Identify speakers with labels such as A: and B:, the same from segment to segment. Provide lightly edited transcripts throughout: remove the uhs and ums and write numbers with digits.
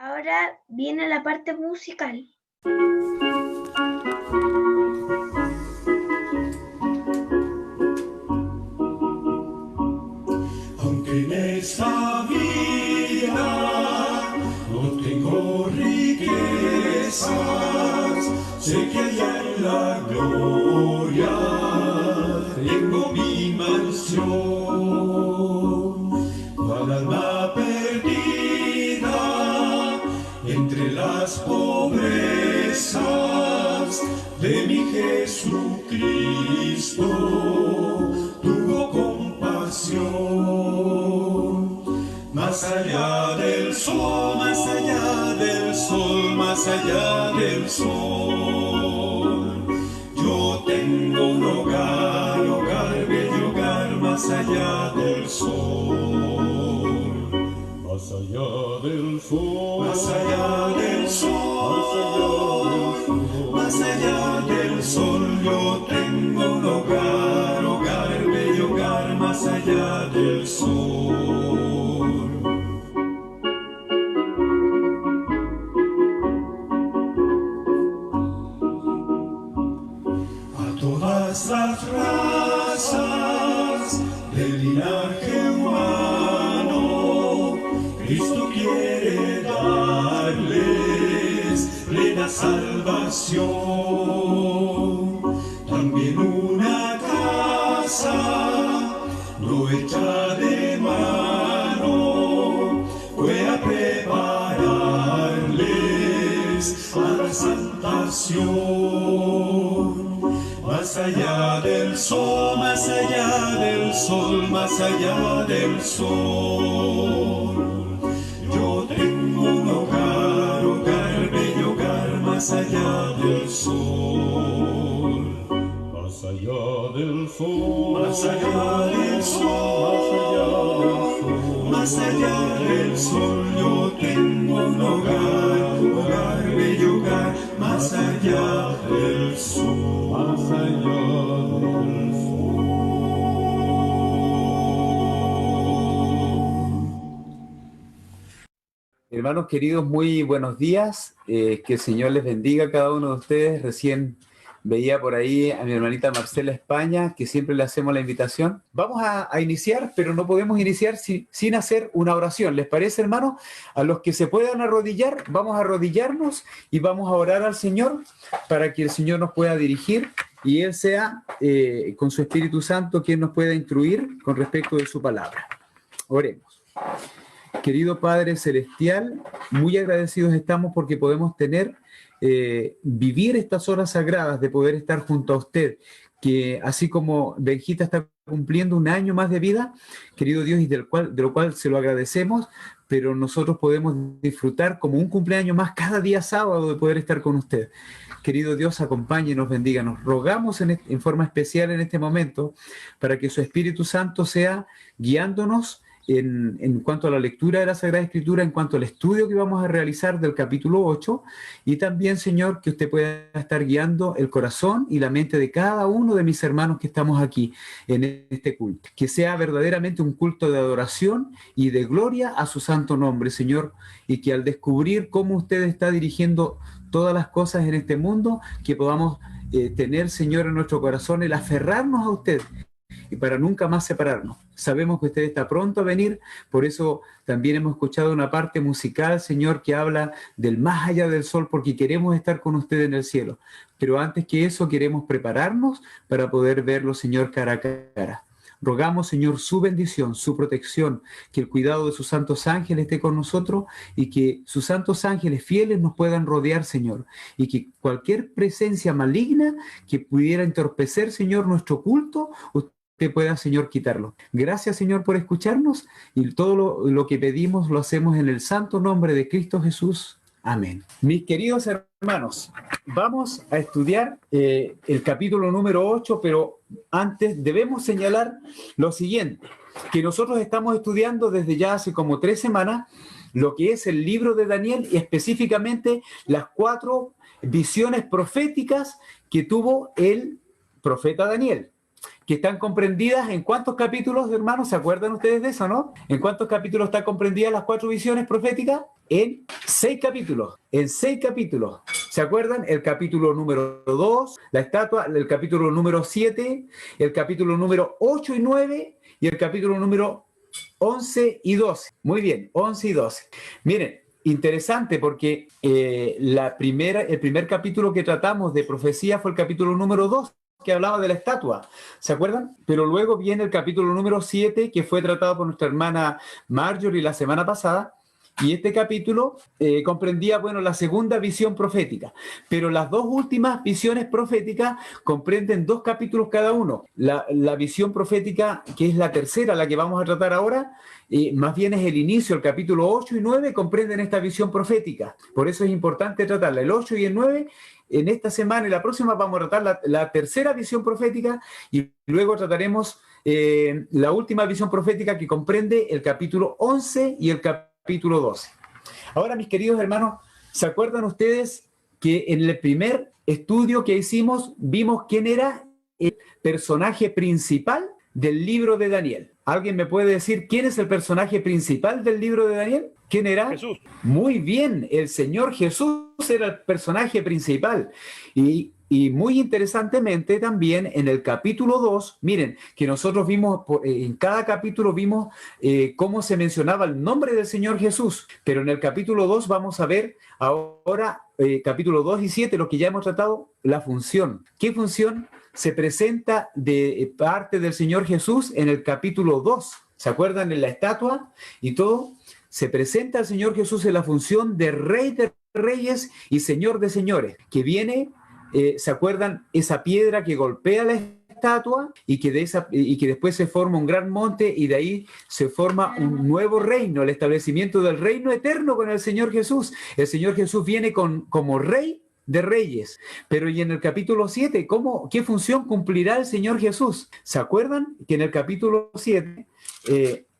A: Ahora viene la parte musical.
B: Aunque en esta vida no tengo riquezas, sé que allá en la gloria tengo mi mansión. Cual alma perdida entre las pobrezas de mi Jesucristo tuvo compasión. Más allá del sol, más allá del sol, más allá del sol, yo tengo un hogar, hogar, bello hogar, más allá del sol. Más allá del sol, más allá del sol, más allá del sol, yo tengo un hogar, hogar, bello hogar, más allá del sol. A todas las razas del linaje humano, Cristo quiere darles plena salvación. También una casa no hecha de mano fue a prepararles a la salvación. Más allá del sol, más allá del sol, más allá del sol, yo tengo un hogar, hogar, bello hogar, más allá del sol. Más allá del sol, más allá del sol, más allá del sol, yo tengo un hogar, hogar, bello hogar, más allá del sol, más allá del sol.
C: Hermanos queridos, muy buenos días. Que el Señor les bendiga a cada uno de ustedes. Recién veía por ahí a mi hermanita Marcela España, que siempre le hacemos la invitación. Vamos a iniciar, pero no podemos iniciar sin hacer una oración. ¿Les parece, hermanos? A los que se puedan arrodillar, vamos a arrodillarnos y vamos a orar al Señor para que el Señor nos pueda dirigir y Él sea, con su Espíritu Santo, quien nos pueda instruir con respecto de su palabra. Oremos. Querido Padre Celestial, muy agradecidos estamos porque podemos vivir estas horas sagradas de poder estar junto a usted, que así como Benjita está cumpliendo un año más de vida, querido Dios, y de lo cual se lo agradecemos, pero nosotros podemos disfrutar como un cumpleaños más cada día sábado de poder estar con usted. Querido Dios, acompáñenos, bendiga. Nos rogamos en forma especial en este momento para que su Espíritu Santo sea guiándonos en cuanto a la lectura de la Sagrada Escritura, en cuanto al estudio que vamos a realizar del capítulo 8, y también, Señor, que usted pueda estar guiando el corazón y la mente de cada uno de mis hermanos que estamos aquí en este culto. Que sea verdaderamente un culto de adoración y de gloria a su santo nombre, Señor, y que al descubrir cómo usted está dirigiendo todas las cosas en este mundo, que podamos tener, Señor, en nuestro corazón el aferrarnos a usted, y para nunca más separarnos. Sabemos que usted está pronto a venir, por eso también hemos escuchado una parte musical, Señor, que habla del más allá del sol, porque queremos estar con usted en el cielo. Pero antes que eso, queremos prepararnos para poder verlo, Señor, cara a cara. Rogamos, Señor, su bendición, su protección, que el cuidado de sus santos ángeles esté con nosotros y que sus santos ángeles fieles nos puedan rodear, Señor, y que cualquier presencia maligna que pudiera entorpecer, Señor, nuestro culto, usted pueda, Señor, quitarlo. Gracias, Señor, por escucharnos, y todo lo que pedimos lo hacemos en el santo nombre de Cristo Jesús. Amén. Mis queridos hermanos, vamos a estudiar el capítulo número 8, pero antes debemos señalar lo siguiente, que nosotros estamos estudiando desde ya hace como 3 semanas lo que es el libro de Daniel y específicamente las 4 visiones proféticas que tuvo el profeta Daniel, que están comprendidas en ¿cuántos capítulos, hermanos? ¿Se acuerdan ustedes de eso, no? ¿En cuántos capítulos están comprendidas las 4 visiones proféticas? en 6 capítulos. En 6 capítulos. ¿Se acuerdan? El capítulo número 2, la estatua, el capítulo número 7, el capítulo número 8 y 9 y el capítulo número 11 y 12. Muy bien, 11 y 12. Miren, interesante porque el primer capítulo que tratamos de profecía fue el capítulo número 2, que hablaba de la estatua. ¿Se acuerdan? Pero luego viene el capítulo número 7, que fue tratado por nuestra hermana Marjorie la semana pasada. Y este capítulo comprendía, bueno, la segunda visión profética. Pero las dos últimas visiones proféticas comprenden 2 capítulos cada uno. La visión profética, que es la tercera, la que vamos a tratar ahora, más bien es el inicio, el capítulo 8 y 9 comprenden esta visión profética. Por eso es importante tratarla. El 8 y el 9, en esta semana y la próxima vamos a tratar la tercera visión profética y luego trataremos la última visión profética que comprende el capítulo 11 y el capítulo 12. Ahora, mis queridos hermanos, ¿se acuerdan ustedes que en el primer estudio que hicimos vimos quién era el personaje principal del libro de Daniel? ¿Alguien me puede decir quién es el personaje principal del libro de Daniel? ¿Quién era?
D: Jesús.
C: Muy bien, el Señor Jesús era el personaje principal. Y muy interesantemente también en el capítulo 2, miren, que nosotros vimos, en cada capítulo vimos cómo se mencionaba el nombre del Señor Jesús, pero en el capítulo 2 vamos a ver ahora, capítulo 2 y 7, lo que ya hemos tratado, la función. ¿Qué función se presenta de parte del Señor Jesús en el capítulo 2? ¿Se acuerdan en la estatua y todo? Se presenta el Señor Jesús en la función de Rey de Reyes y Señor de Señores, que viene... ¿se acuerdan? Esa piedra que golpea la estatua y que después se forma un gran monte y de ahí se forma un nuevo reino, el establecimiento del reino eterno con el Señor Jesús. El Señor Jesús viene como Rey de Reyes. Pero y en el capítulo 7, ¿qué función cumplirá el Señor Jesús? ¿Se acuerdan que en el capítulo 7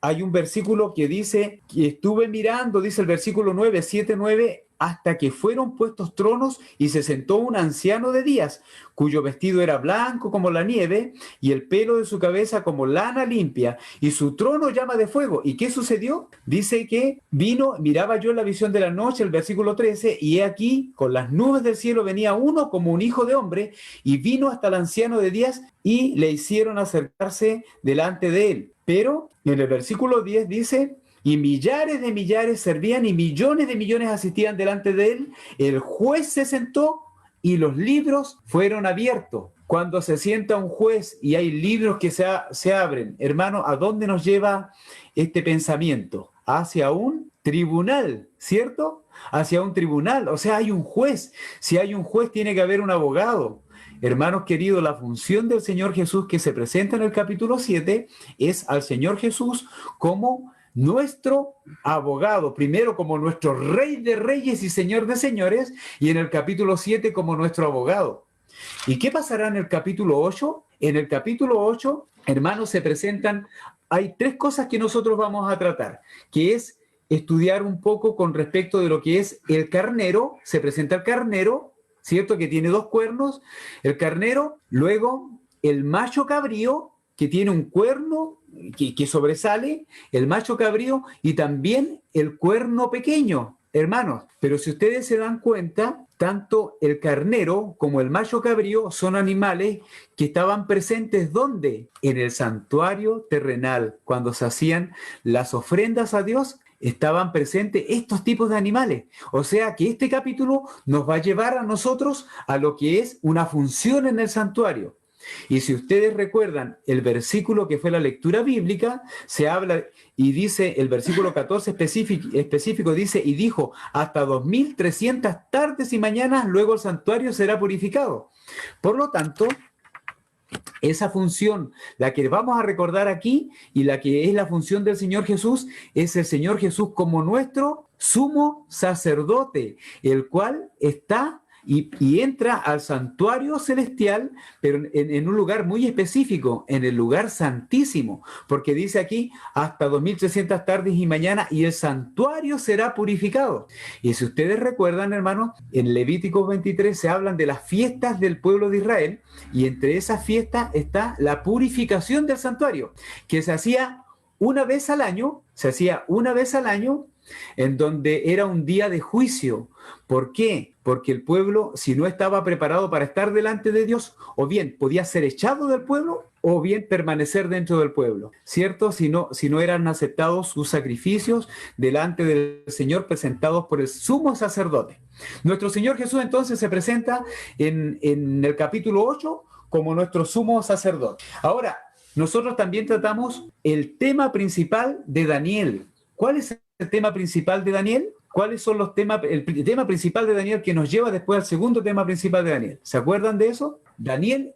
C: hay un versículo que dice, que estuve mirando, dice el versículo 9, 7, 9, hasta que fueron puestos tronos y se sentó un anciano de días, cuyo vestido era blanco como la nieve y el pelo de su cabeza como lana limpia y su trono llama de fuego. ¿Y qué sucedió? Dice que vino, miraba yo en la visión de la noche, el versículo 13, y he aquí, con las nubes del cielo venía uno como un hijo de hombre y vino hasta el anciano de días y le hicieron acercarse delante de él. Pero en el versículo 10 dice... Y millares de millares servían y millones de millones asistían delante de él. El juez se sentó y los libros fueron abiertos. Cuando se sienta un juez y hay libros que se abren, hermano, ¿a dónde nos lleva este pensamiento? Hacia un tribunal, ¿cierto? Hacia un tribunal, o sea, hay un juez. Si hay un juez, tiene que haber un abogado. Hermanos queridos, la función del Señor Jesús que se presenta en el capítulo 7 es al Señor Jesús como nuestro abogado, primero como nuestro Rey de Reyes y Señor de Señores, y en el capítulo 7 como nuestro abogado. ¿Y qué pasará en el capítulo 8? En el capítulo 8, hermanos, se presentan, hay 3 cosas que nosotros vamos a tratar, que es estudiar un poco con respecto de lo que es el carnero. Se presenta el carnero, ¿cierto? Que tiene 2 cuernos, el carnero, luego el macho cabrío, que tiene un cuerno que sobresale, el macho cabrío y también el cuerno pequeño, hermanos. Pero si ustedes se dan cuenta, tanto el carnero como el macho cabrío son animales que estaban presentes ¿dónde? En el santuario terrenal. Cuando se hacían las ofrendas a Dios, estaban presentes estos tipos de animales. O sea que este capítulo nos va a llevar a nosotros a lo que es una función en el santuario. Y si ustedes recuerdan el versículo que fue la lectura bíblica, se habla y dice, el versículo 14 específico dice, y dijo, hasta 2300 tardes y mañanas, luego el santuario será purificado. Por lo tanto, esa función, la que vamos a recordar aquí y la que es la función del Señor Jesús, es el Señor Jesús como nuestro sumo sacerdote, el cual está y entra al santuario celestial, pero en un lugar muy específico, en el lugar santísimo, porque dice aquí hasta 2300 tardes y mañana y el santuario será purificado. Y si ustedes recuerdan, hermanos, en Levítico 23 se hablan de las fiestas del pueblo de Israel y entre esas fiestas está la purificación del santuario, que se hacía una vez al año, en donde era un día de juicio. ¿Por qué? Porque el pueblo, si no estaba preparado para estar delante de Dios, o bien podía ser echado del pueblo, o bien permanecer dentro del pueblo, ¿cierto? Si no eran aceptados sus sacrificios delante del Señor presentados por el sumo sacerdote. Nuestro Señor Jesús entonces se presenta en el capítulo 8 como nuestro sumo sacerdote. Ahora, nosotros también tratamos el tema principal de Daniel. ¿Cuál es el tema principal de Daniel? ¿Cuáles son los temas? El tema principal de Daniel que nos lleva después al segundo tema principal de Daniel. ¿Se acuerdan de eso? Daniel,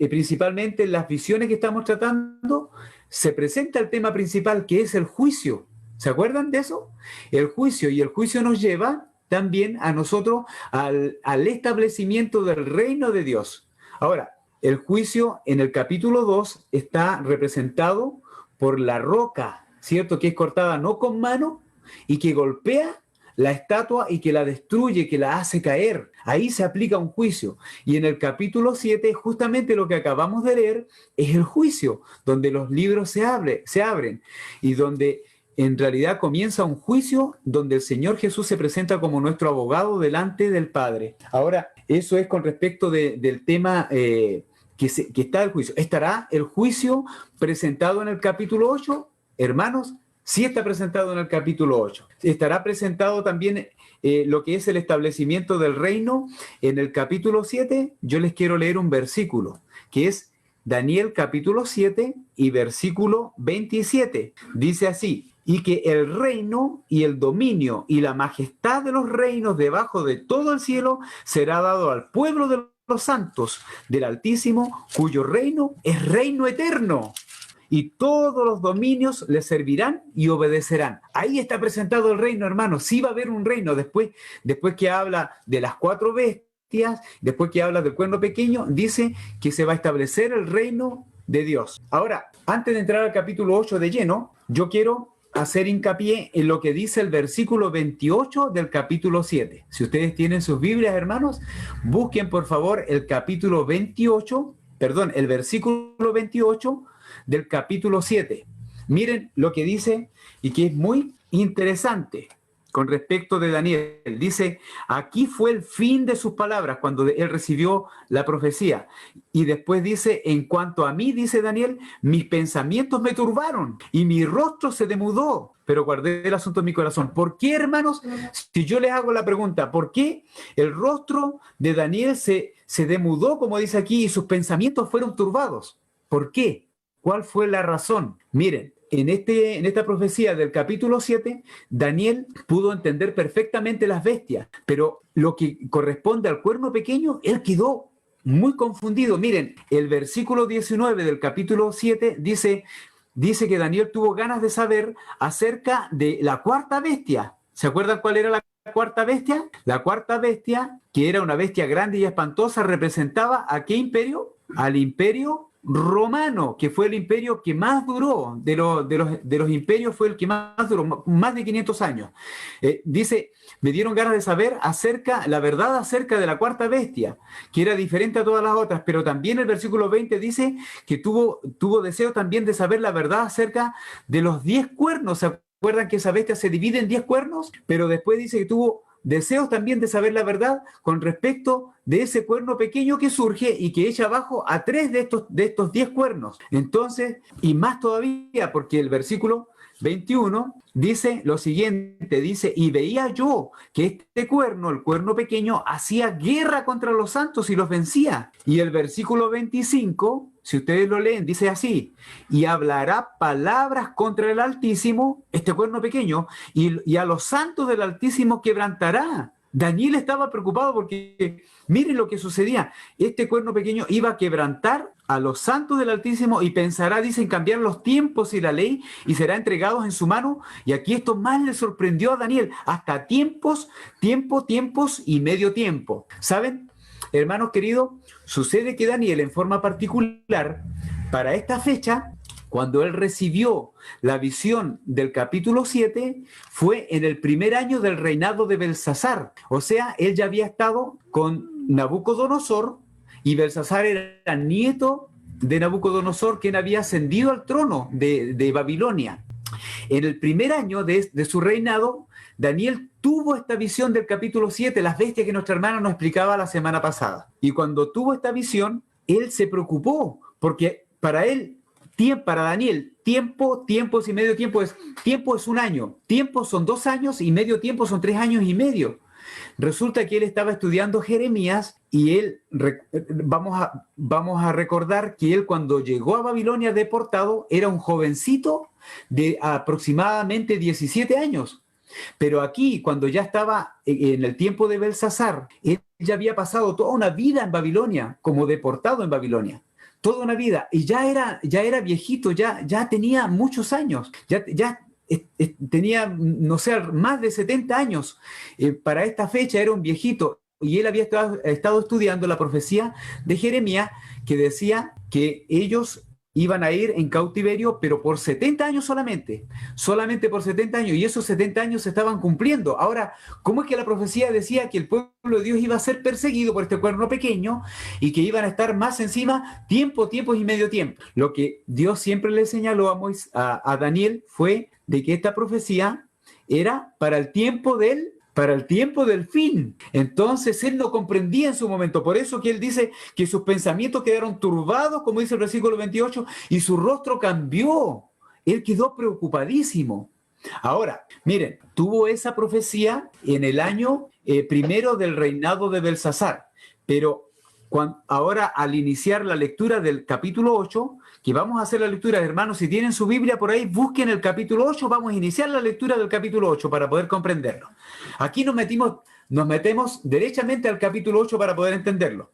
C: principalmente en las visiones que estamos tratando, se presenta el tema principal que es el juicio. ¿Se acuerdan de eso? El juicio, y el juicio nos lleva también a nosotros al establecimiento del reino de Dios. Ahora, el juicio en el capítulo 2 está representado por la roca, ¿cierto? Que es cortada no con mano y que golpea la estatua y que la destruye, que la hace caer. Ahí se aplica un juicio. Y en el capítulo 7, justamente lo que acabamos de leer es el juicio, donde los libros se abren y donde en realidad comienza un juicio donde el Señor Jesús se presenta como nuestro abogado delante del Padre. Ahora, eso es con respecto del tema que está el juicio. ¿Estará el juicio presentado en el capítulo 8? Hermanos, sí está presentado en el capítulo 8. Estará presentado también lo que es el establecimiento del reino en el capítulo 7. Yo les quiero leer un versículo, que es Daniel capítulo 7 y versículo 27. Dice así: y que el reino y el dominio y la majestad de los reinos debajo de todo el cielo será dado al pueblo de los santos del Altísimo, cuyo reino es reino eterno, y todos los dominios le servirán y obedecerán. Ahí está presentado el reino, hermanos. Sí va a haber un reino. Después que habla de las 4 bestias, después que habla del cuerno pequeño, dice que se va a establecer el reino de Dios. Ahora, antes de entrar al capítulo 8 de lleno, yo quiero hacer hincapié en lo que dice el versículo 28 del capítulo 7. Si ustedes tienen sus Biblias, hermanos, busquen por favor el versículo 28 del capítulo 7. Miren lo que dice y que es muy interesante con respecto de Daniel. Dice: aquí fue el fin de sus palabras cuando él recibió la profecía. Y después dice: en cuanto a mí, dice Daniel, mis pensamientos me turbaron y mi rostro se demudó, pero guardé el asunto en mi corazón. ¿Por qué, hermanos? Si yo les hago la pregunta, ¿por qué el rostro de Daniel se demudó, como dice aquí, y sus pensamientos fueron turbados? ¿Por qué? ¿Cuál fue la razón? Miren, en esta profecía del capítulo 7, Daniel pudo entender perfectamente las bestias, pero lo que corresponde al cuerno pequeño, él quedó muy confundido. Miren, el versículo 19 del capítulo 7 dice que Daniel tuvo ganas de saber acerca de la 4ª bestia. ¿Se acuerdan cuál era la 4ª bestia? La 4ª bestia, que era una bestia grande y espantosa, representaba ¿a qué imperio? Al imperio romano, que fue el imperio que más duró, de los imperios fue el que más duró, más de 500 años. Dice, me dieron ganas de saber la verdad acerca de la 4ª bestia, que era diferente a todas las otras, pero también el versículo 20 dice que tuvo deseo también de saber la verdad acerca de los 10 cuernos. ¿Se acuerdan que esa bestia se divide en 10 cuernos? Pero después dice que tuvo deseos también de saber la verdad con respecto de ese cuerno pequeño que surge y que echa abajo a 3 de estos 10 cuernos. Entonces, y más todavía, porque el versículo 21 dice lo siguiente, dice: y veía yo que este cuerno, el cuerno pequeño, hacía guerra contra los santos y los vencía. Y el versículo 25, si ustedes lo leen, dice así: y hablará palabras contra el Altísimo, este cuerno pequeño, y a los santos del Altísimo quebrantará. Daniel estaba preocupado porque miren lo que sucedía. Este cuerno pequeño iba a quebrantar a los santos del Altísimo y pensará, dicen, cambiar los tiempos y la ley y será entregados en su mano. Y aquí esto más le sorprendió a Daniel, hasta tiempos y medio tiempo. ¿Saben, hermanos queridos? Sucede que Daniel, en forma particular, para esta fecha, cuando él recibió la visión del capítulo 7, fue en el primer año del reinado de Belsasar. O sea, él ya había estado con Nabucodonosor, y Belsasar era nieto de Nabucodonosor, quien había ascendido al trono de Babilonia. En el primer año de su reinado, Daniel tuvo esta visión del capítulo 7, las bestias que nuestra hermana nos explicaba la semana pasada. Y cuando tuvo esta visión, él se preocupó, porque para él, para Daniel, tiempo y medio tiempo es un año, tiempo son 2 años y medio tiempo son 3 años y medio. Resulta que él estaba estudiando Jeremías y él, vamos a recordar que él cuando llegó a Babilonia deportado era un jovencito de aproximadamente 17 años. Pero aquí, cuando ya estaba en el tiempo de Belsasar, él ya había pasado toda una vida en Babilonia, como deportado en Babilonia. Toda una vida. Y ya era viejito, ya tenía muchos años. Ya tenía, no sé, más de 70 años. Para esta fecha era un viejito. Y él había estado estudiando la profecía de Jeremías que decía que ellos iban a ir en cautiverio, pero por 70 años solamente por 70 años, y esos 70 años se estaban cumpliendo. Ahora, ¿cómo es que la profecía decía que el pueblo de Dios iba a ser perseguido por este cuerno pequeño y que iban a estar más encima tiempos y medio tiempo? Lo que Dios siempre le señaló a Daniel fue de que esta profecía era para el tiempo del fin. Entonces él no comprendía en su momento. Por eso que él dice que sus pensamientos quedaron turbados, como dice el versículo 28, y su rostro cambió. Él quedó preocupadísimo. Ahora, miren, tuvo esa profecía en el año primero del reinado de Belsasar. Pero ahora al iniciar la lectura del capítulo 8, que vamos a hacer la lectura, hermanos, si tienen su Biblia por ahí, busquen el capítulo 8, vamos a iniciar la lectura del capítulo 8 para poder comprenderlo. Aquí nos metemos derechamente al capítulo 8 para poder entenderlo.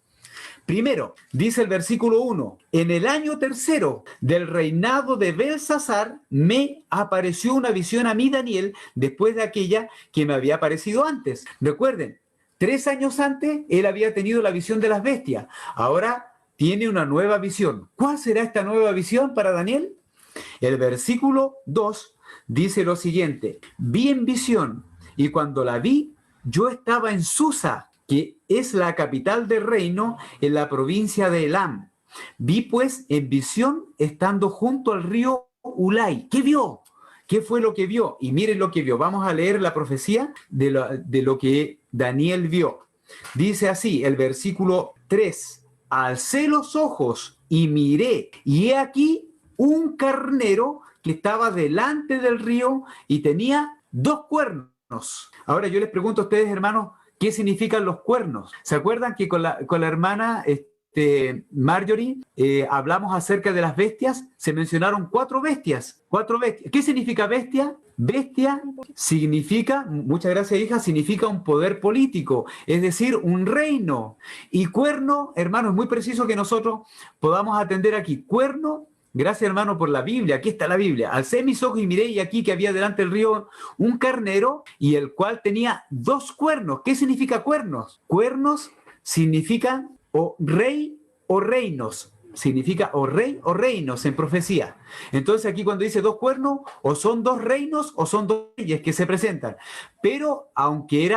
C: Primero, dice el versículo 1, en el año tercero del reinado de Belsasar me apareció una visión a mí, Daniel, después de aquella que me había aparecido antes. Recuerden, 3 años antes él había tenido la visión de las bestias. Ahora tiene una nueva visión. ¿Cuál será esta nueva visión para Daniel? El versículo 2 dice lo siguiente: vi en visión, y cuando la vi, yo estaba en Susa, que es la capital del reino, en la provincia de Elam. Vi pues en visión estando junto al río Ulai. ¿Qué vio? ¿Qué fue lo que vio? Y miren lo que vio. Vamos a leer la profecía de lo que Daniel vio. Dice así, el versículo 3. Alcé los ojos y miré, y he aquí un carnero que estaba delante del río y tenía 2 cuernos. Ahora yo les pregunto a ustedes, hermanos, ¿qué significan los cuernos? ¿Se acuerdan que con la hermana Marjorie hablamos acerca de las bestias? Se mencionaron 4 bestias. 4 bestias. ¿Qué significa bestia? Bestia significa, muchas gracias hija, significa un poder político, es decir, un reino. Y cuerno, hermano, es muy preciso que nosotros podamos atender aquí. Cuerno, gracias hermano por la Biblia, aquí está la Biblia. Alcé mis ojos y miré, y aquí que había delante del río un carnero, y el cual tenía 2 cuernos. ¿Qué significa cuernos? Cuernos significa o rey o reinos. Significa o rey o reinos en profecía. Entonces aquí cuando dice 2 cuernos, o son 2 reinos o son 2 reyes que se presentan. Pero aunque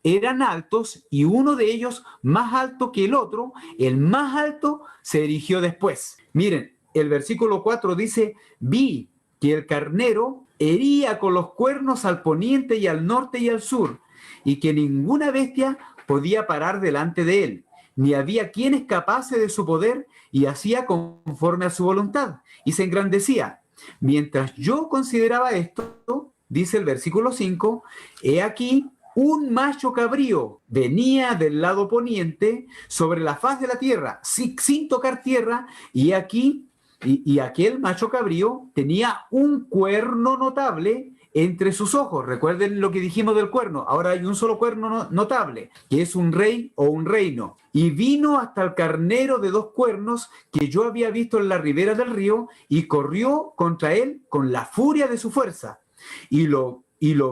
C: eran altos, y uno de ellos más alto que el otro, el más alto se erigió después. Miren, el versículo 4 dice, vi que el carnero hería con los cuernos al poniente y al norte y al sur, y que ninguna bestia podía parar delante de él, ni había quien escapase de su poder, y hacía conforme a su voluntad, y se engrandecía. Mientras yo consideraba esto, dice el versículo 5, he aquí un macho cabrío venía del lado poniente sobre la faz de la tierra, sin tocar tierra, y aquí, y aquel macho cabrío tenía un cuerno notable entre sus ojos. Recuerden lo que dijimos del cuerno. Ahora hay un solo cuerno notable, que es un rey o un reino. Y vino hasta el carnero de 2 cuernos que yo había visto en la ribera del río, y corrió contra él con la furia de su fuerza. Y lo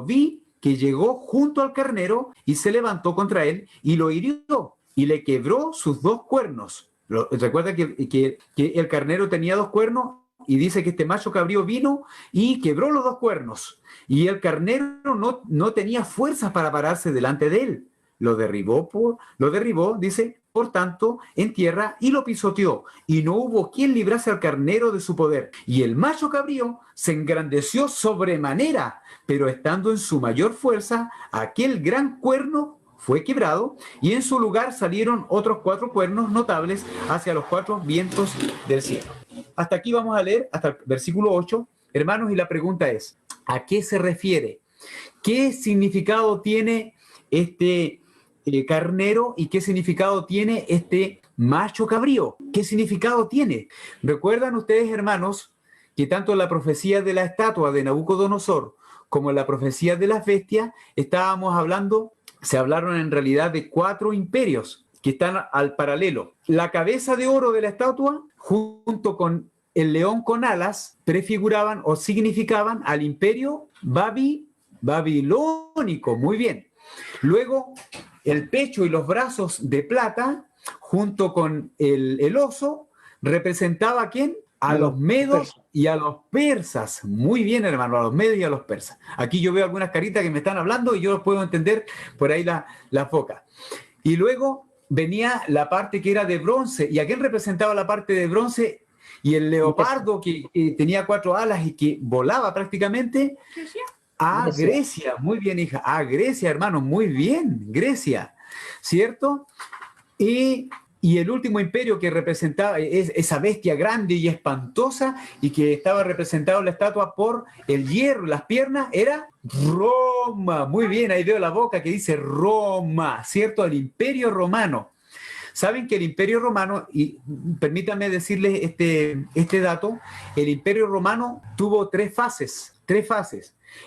C: vi que llegó junto al carnero y se levantó contra él y lo hirió y le quebró sus 2 cuernos. Recuerda que el carnero tenía 2 cuernos, y dice que este macho cabrío vino y quebró los 2 cuernos. Y el carnero no tenía fuerzas para pararse delante de él. Lo derribó, dice, por tanto, en tierra y lo pisoteó, y no hubo quien librase al carnero de su poder. Y el macho cabrío se engrandeció sobremanera, pero estando en su mayor fuerza, aquel gran cuerno fue quebrado, y en su lugar salieron otros 4 cuernos notables hacia los 4 vientos del cielo. Hasta aquí vamos a leer, hasta el versículo 8, hermanos, y la pregunta es, ¿a qué se refiere? ¿Qué significado tiene este carnero y qué significado tiene este macho cabrío? ¿Qué significado tiene? ¿Recuerdan ustedes, hermanos, que tanto en la profecía de la estatua de Nabucodonosor como en la profecía de las bestias se hablaron en realidad de 4 imperios que están al paralelo? La cabeza de oro de la estatua, junto con el león con alas, prefiguraban o significaban al imperio babilónico. Muy bien. Luego, el pecho y los brazos de plata, junto con el oso, representaba ¿a quién? A los medos y a los persas. Muy bien, hermano, a los medos y a los persas. Aquí yo veo algunas caritas que me están hablando y yo los puedo entender por ahí la foca. Y luego venía la parte que era de bronce. ¿Y a quién representaba la parte de bronce? Y el leopardo que tenía 4 alas y que volaba prácticamente. A Grecia. Muy bien, hija. A Grecia, hermano. Muy bien, Grecia. ¿Cierto? Y el último imperio que representaba esa bestia grande y espantosa y que estaba representado en la estatua por el hierro, las piernas, era Roma. Muy bien, ahí veo la boca que dice Roma, ¿cierto? El imperio romano. Saben que el imperio romano, y permítanme decirles este dato, el imperio romano tuvo 3 fases.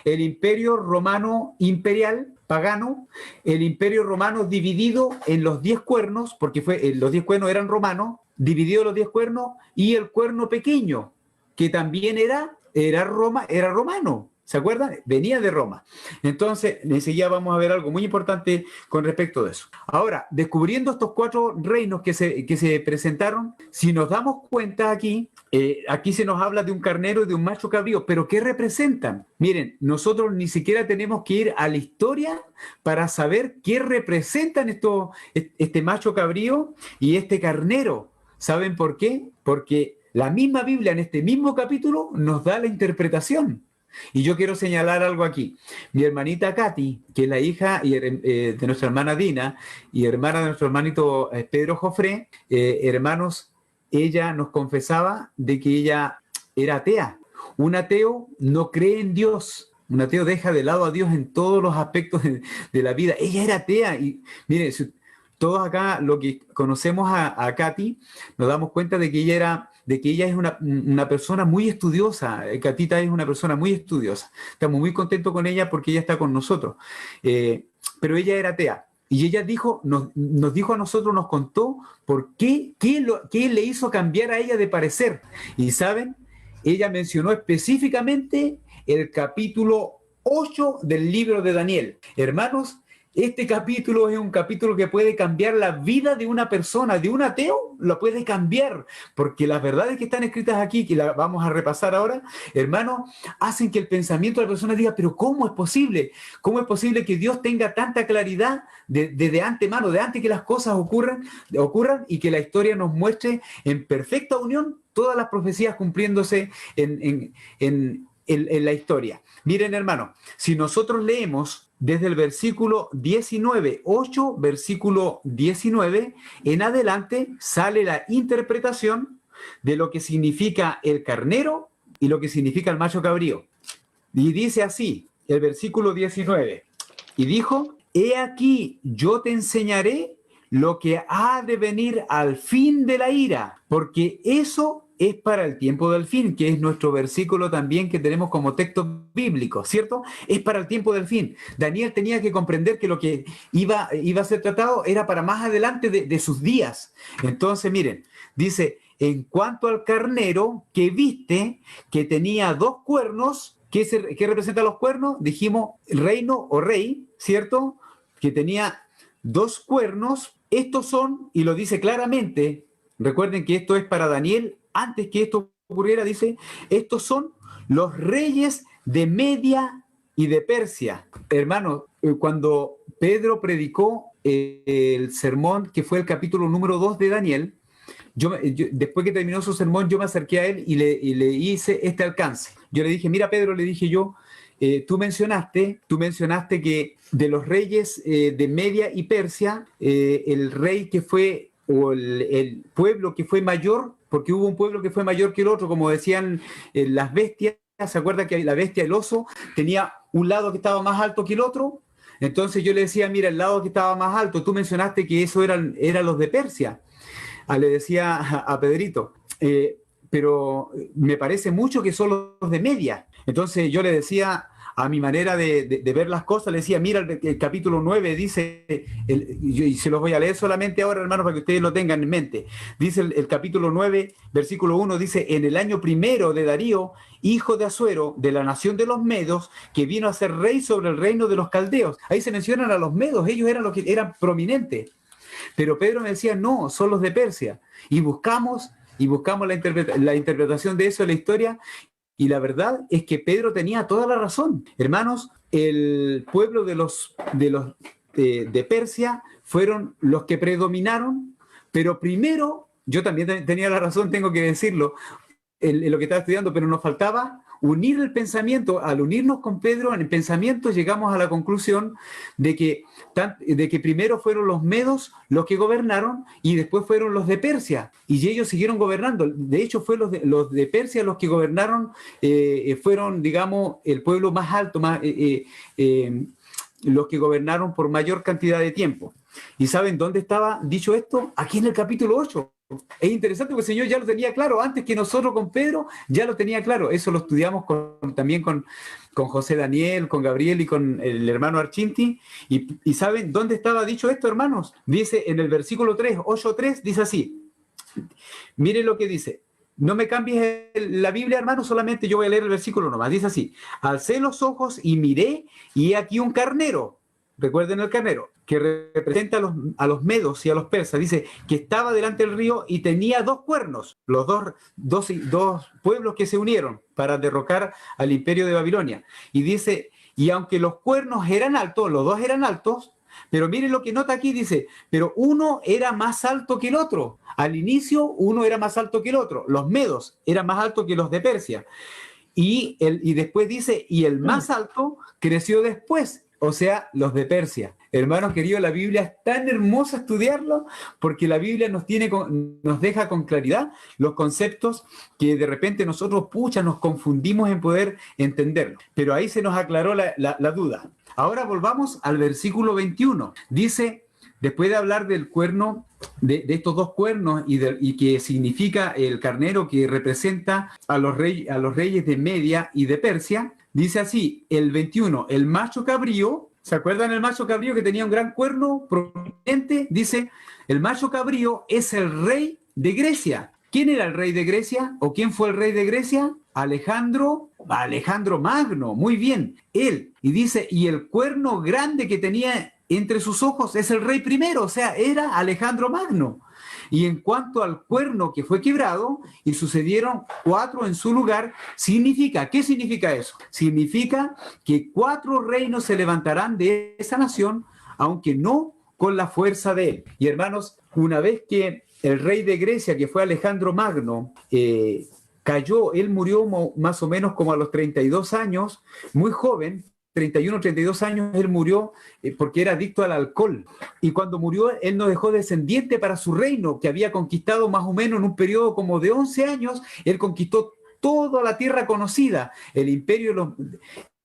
C: El imperio romano imperial, pagano, el imperio romano dividido en los 10 cuernos, porque los 10 cuernos eran romanos, dividido los 10 cuernos, y el cuerno pequeño, que también era romano. ¿Se acuerdan? Venía de Roma. Entonces, enseguida vamos a ver algo muy importante con respecto a eso. Ahora, descubriendo estos 4 reinos que se presentaron, si nos damos cuenta aquí se nos habla de un carnero y de un macho cabrío, pero ¿qué representan? Miren, nosotros ni siquiera tenemos que ir a la historia para saber qué representan este macho cabrío y este carnero. ¿Saben por qué? Porque la misma Biblia en este mismo capítulo nos da la interpretación. Y yo quiero señalar algo aquí. Mi hermanita Katy, que es la hija de nuestra hermana Dina y hermana de nuestro hermanito Pedro Jofré, hermanos, ella nos confesaba de que ella era atea. Un ateo no cree en Dios. Un ateo deja de lado a Dios en todos los aspectos de la vida. Ella era atea. Y miren, todos acá, lo que conocemos a Katy, nos damos cuenta de que ella es una persona muy estudiosa. Katita es una persona muy estudiosa. Estamos muy contentos con ella porque ella está con nosotros. Pero ella era atea. Y ella nos dijo a nosotros, nos contó por qué le hizo cambiar a ella de parecer. Y ¿saben? Ella mencionó específicamente el capítulo 8 del libro de Daniel. Hermanos, este capítulo es un capítulo que puede cambiar la vida de una persona, de un ateo, lo puede cambiar, porque las verdades que están escritas aquí, que las vamos a repasar ahora, hermano, hacen que el pensamiento de la persona diga, pero ¿cómo es posible? ¿Cómo es posible que Dios tenga tanta claridad de antemano, de antes que las cosas ocurran y que la historia nos muestre en perfecta unión todas las profecías cumpliéndose en la historia? Miren, hermano, si nosotros leemos desde el versículo 19, 8, versículo 19, en adelante sale la interpretación de lo que significa el carnero y lo que significa el macho cabrío. Y dice así, el versículo 19, y dijo, he aquí, yo te enseñaré lo que ha de venir al fin de la ira, porque eso es para el tiempo del fin, que es nuestro versículo también que tenemos como texto bíblico, ¿cierto? Es para el tiempo del fin. Daniel tenía que comprender que lo que iba a ser tratado era para más adelante de sus días. Entonces, miren, dice, en cuanto al carnero que viste, que tenía 2 cuernos, ¿qué representan los cuernos? Dijimos reino o rey, ¿cierto? Que tenía 2 cuernos. Estos son, y lo dice claramente, recuerden que esto es para Daniel. Antes que esto ocurriera, dice, estos son los reyes de Media y de Persia. Hermano, cuando Pedro predicó el sermón que fue el capítulo número 2 de Daniel, después que terminó su sermón, yo me acerqué a él y le hice este alcance. Yo le dije, mira Pedro, le dije yo, tú mencionaste que de los reyes de Media y Persia, el rey que fue, o el pueblo que fue mayor, porque hubo un pueblo que fue mayor que el otro, como decían las bestias, ¿se acuerda que la bestia, el oso, tenía un lado que estaba más alto que el otro? Entonces yo le decía, mira, el lado que estaba más alto, tú mencionaste que eso eran los de Persia. Le decía a Pedrito, pero me parece mucho que son los de Media. Entonces yo le decía, a mi manera de ver las cosas, le decía, mira, el capítulo 9 dice, y se los voy a leer solamente ahora, hermanos, para que ustedes lo tengan en mente. Dice el capítulo 9, versículo 1, dice, en el año primero de Darío, hijo de Asuero, de la nación de los Medos, que vino a ser rey sobre el reino de los caldeos. Ahí se mencionan a los Medos, ellos eran los que eran prominentes. Pero Pedro me decía, no, son los de Persia. Y buscamos la interpretación de eso en la historia, y la verdad es que Pedro tenía toda la razón. Hermanos, el pueblo de Persia fueron los que predominaron, pero primero, yo también tenía la razón, tengo que decirlo, en lo que estaba estudiando, pero nos faltaba unir el pensamiento. Al unirnos con Pedro en el pensamiento llegamos a la conclusión de que primero fueron los medos los que gobernaron y después fueron los de Persia, y ellos siguieron gobernando. De hecho fue los de Persia los que gobernaron, fueron, digamos, el pueblo más alto, los que gobernaron por mayor cantidad de tiempo. ¿Y saben dónde estaba dicho esto? Aquí en el capítulo 8. Es interesante porque el Señor ya lo tenía claro, antes que nosotros con Pedro, ya lo tenía claro. Eso lo estudiamos también con José Daniel, con Gabriel y con el hermano Archinti. ¿Y saben dónde estaba dicho esto, hermanos? Dice en el versículo 3, 8:3, dice así. Miren lo que dice. No me cambies la Biblia, hermano, solamente yo voy a leer el versículo nomás. Dice así: alcé los ojos y miré, y he aquí un carnero. Recuerden el carnero, que representa a los medos y a los persas. Dice que estaba delante del río y tenía dos cuernos, los dos pueblos que se unieron para derrocar al imperio de Babilonia. Y dice, y aunque los cuernos eran altos, los dos eran altos, pero miren lo que nota aquí, dice, pero uno era más alto que el otro. Al inicio uno era más alto que el otro. Los medos eran más altos que los de Persia. Y después dice, y el más alto creció después. O sea, los de Persia. Hermanos queridos, la Biblia es tan hermosa estudiarlo, porque la Biblia nos deja con claridad los conceptos que de repente nosotros, nos confundimos en poder entenderlo. Pero ahí se nos aclaró la duda. Ahora volvamos al versículo 21. Dice, después de hablar del cuerno, de estos dos cuernos, y que significa el carnero que representa a los reyes de Media y de Persia, dice así, el 21, el macho cabrío, ¿se acuerdan el macho cabrío que tenía un gran cuerno prominente? Dice, el macho cabrío es el rey de Grecia. ¿Quién era el rey de Grecia? ¿O quién fue el rey de Grecia? Alejandro Magno, muy bien, él. Y dice, y el cuerno grande que tenía entre sus ojos es el rey primero, o sea, era Alejandro Magno. Y en cuanto al cuerno que fue quebrado y sucedieron 4 en su lugar, ¿qué significa eso? Significa que 4 reinos se levantarán de esa nación, aunque no con la fuerza de él. Y hermanos, una vez que el rey de Grecia, que fue Alejandro Magno, cayó, él murió más o menos como a los 32 años, muy joven, 31, 32 años, él murió porque era adicto al alcohol. Y cuando murió, él no dejó descendiente para su reino, que había conquistado más o menos en un periodo como de 11 años. Él conquistó toda la tierra conocida. El imperio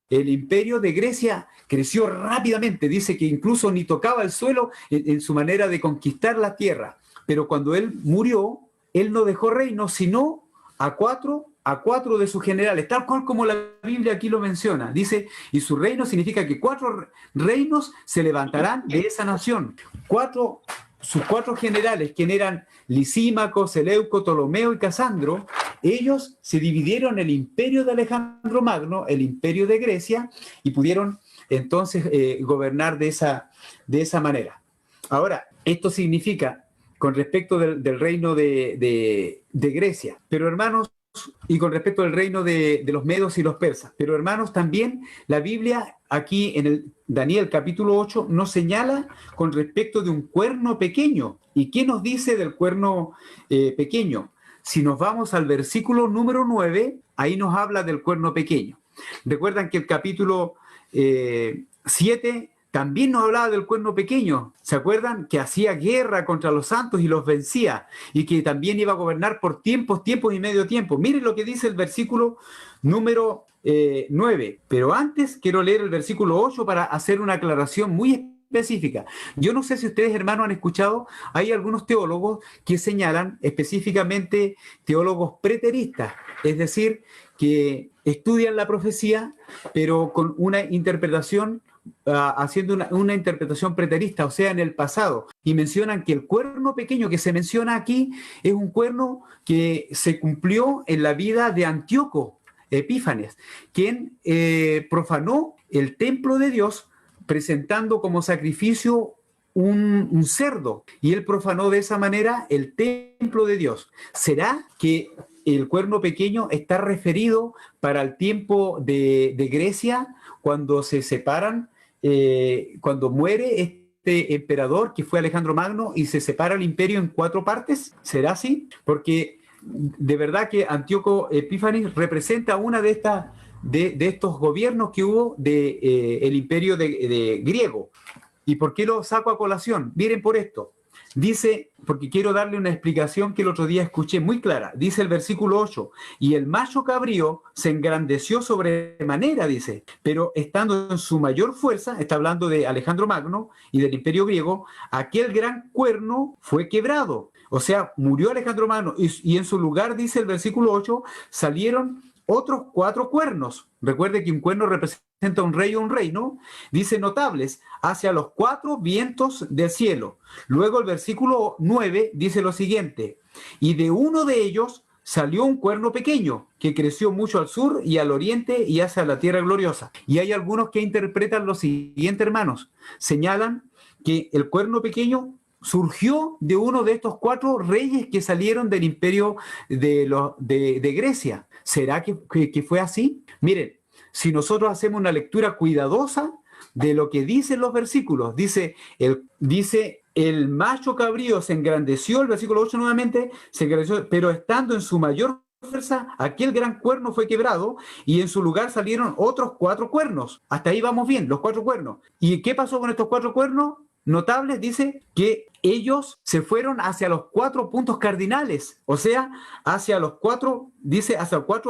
C: de Grecia creció rápidamente. Dice que incluso ni tocaba el suelo en su manera de conquistar la tierra. Pero cuando él murió, él no dejó reino, sino a cuatro de sus generales, tal cual como la Biblia aquí lo menciona. Dice, y su reino significa que 4 reinos se levantarán de esa nación. Sus 4 generales, quien eran Lisímaco, Seleuco, Ptolomeo y Casandro, ellos se dividieron el imperio de Alejandro Magno, el imperio de Grecia, y pudieron entonces gobernar de esa manera. Ahora, esto significa con respecto del reino de Grecia. Pero hermanos, y con respecto al reino de los medos y los persas. Pero hermanos, también la Biblia aquí en el Daniel capítulo 8 nos señala con respecto de un cuerno pequeño. ¿Y qué nos dice del cuerno pequeño? Si nos vamos al versículo número 9, ahí nos habla del cuerno pequeño. Recuerdan que el capítulo 7 también nos hablaba del cuerno pequeño. ¿Se acuerdan? Que hacía guerra contra los santos y los vencía, y que también iba a gobernar por tiempos y medio tiempo. Miren lo que dice el versículo número 9. Pero antes quiero leer el versículo 8 para hacer una aclaración muy específica. Yo no sé si ustedes, hermanos, han escuchado, hay algunos teólogos que señalan, específicamente teólogos preteristas, es decir, que estudian la profecía, pero con una interpretación, haciendo una interpretación preterista, o sea, en el pasado, y mencionan que el cuerno pequeño que se menciona aquí es un cuerno que se cumplió en la vida de Antíoco Epífanes, quien profanó el templo de Dios presentando como sacrificio un cerdo, y él profanó de esa manera el templo de Dios. ¿Será que el cuerno pequeño está referido para el tiempo de Grecia, cuando se separan, cuando muere este emperador que fue Alejandro Magno y se separa el imperio en 4 partes? ¿Será así? Porque de verdad que Antíoco Epífanes representa una de estos gobiernos que hubo el imperio de griego. ¿Y por qué lo saco a colación? Miren por esto. Dice, porque quiero darle una explicación que el otro día escuché muy clara. Dice el versículo 8, y el macho cabrío se engrandeció sobremanera, dice, pero estando en su mayor fuerza, está hablando de Alejandro Magno y del imperio griego, aquel gran cuerno fue quebrado. O sea, murió Alejandro Magno y en su lugar, dice el versículo 8, salieron otros 4 cuernos. Recuerde que un cuerno representa un rey o un reino. Dice notables, hacia los 4 vientos del cielo. Luego el versículo 9 dice lo siguiente, y de uno de ellos salió un cuerno pequeño, que creció mucho al sur y al oriente y hacia la tierra gloriosa. Y hay algunos que interpretan lo siguiente, hermanos. Señalan que el cuerno pequeño surgió de uno de estos 4 reyes que salieron del imperio de Grecia. ¿Será que fue así? Miren, si nosotros hacemos una lectura cuidadosa de lo que dicen los versículos, dice el macho cabrío se engrandeció, el versículo 8 nuevamente, se engrandeció, pero estando en su mayor fuerza, aquel gran cuerno fue quebrado y en su lugar salieron otros 4 cuernos. Hasta ahí vamos bien, los 4 cuernos. ¿Y qué pasó con estos 4 cuernos? Notables, dice que ellos se fueron hacia los 4 puntos cardinales, o sea, hacia los 4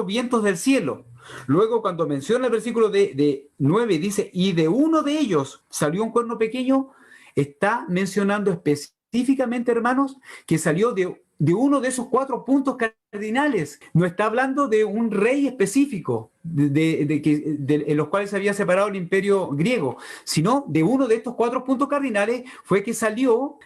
C: vientos del cielo. Luego, cuando menciona el versículo de 9, dice, y de uno de ellos salió un cuerno pequeño, está mencionando específicamente, hermanos, que salió de uno de esos 4 puntos cardinales. No está hablando de un rey específico en los cuales se había separado el imperio griego, sino de uno de estos 4 puntos cardinales fue que salió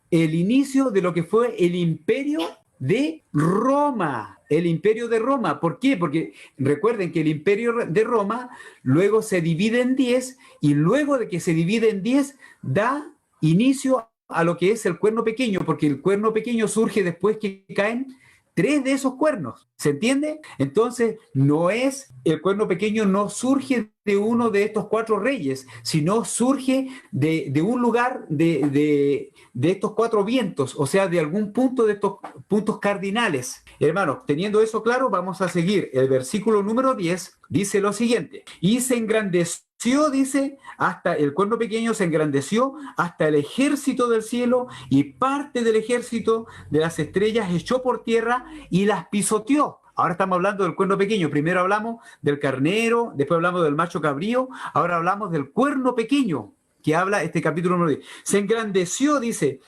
C: el inicio de lo que fue el imperio de Roma. El imperio de Roma. ¿Por qué? Porque recuerden que el imperio de Roma luego se divide en 10 y luego de que se divide en 10 da inicio a lo que es el cuerno pequeño, porque el cuerno pequeño surge después que caen 3 de esos cuernos. ¿Se entiende? Entonces, el cuerno pequeño no surge de uno de estos 4 reyes, sino surge de un lugar de estos 4 vientos, o sea, de algún punto de estos puntos cardinales. Hermanos, teniendo eso claro, vamos a seguir. El versículo número 10 dice lo siguiente, y se engrandeció, dice, hasta el cuerno pequeño se engrandeció hasta el ejército del cielo, y parte del ejército de las estrellas echó por tierra y las pisoteó. Ahora estamos hablando del cuerno pequeño. Primero hablamos del carnero, después hablamos del macho cabrío, ahora hablamos del cuerno pequeño, que habla este capítulo número 10. Se engrandeció, dice,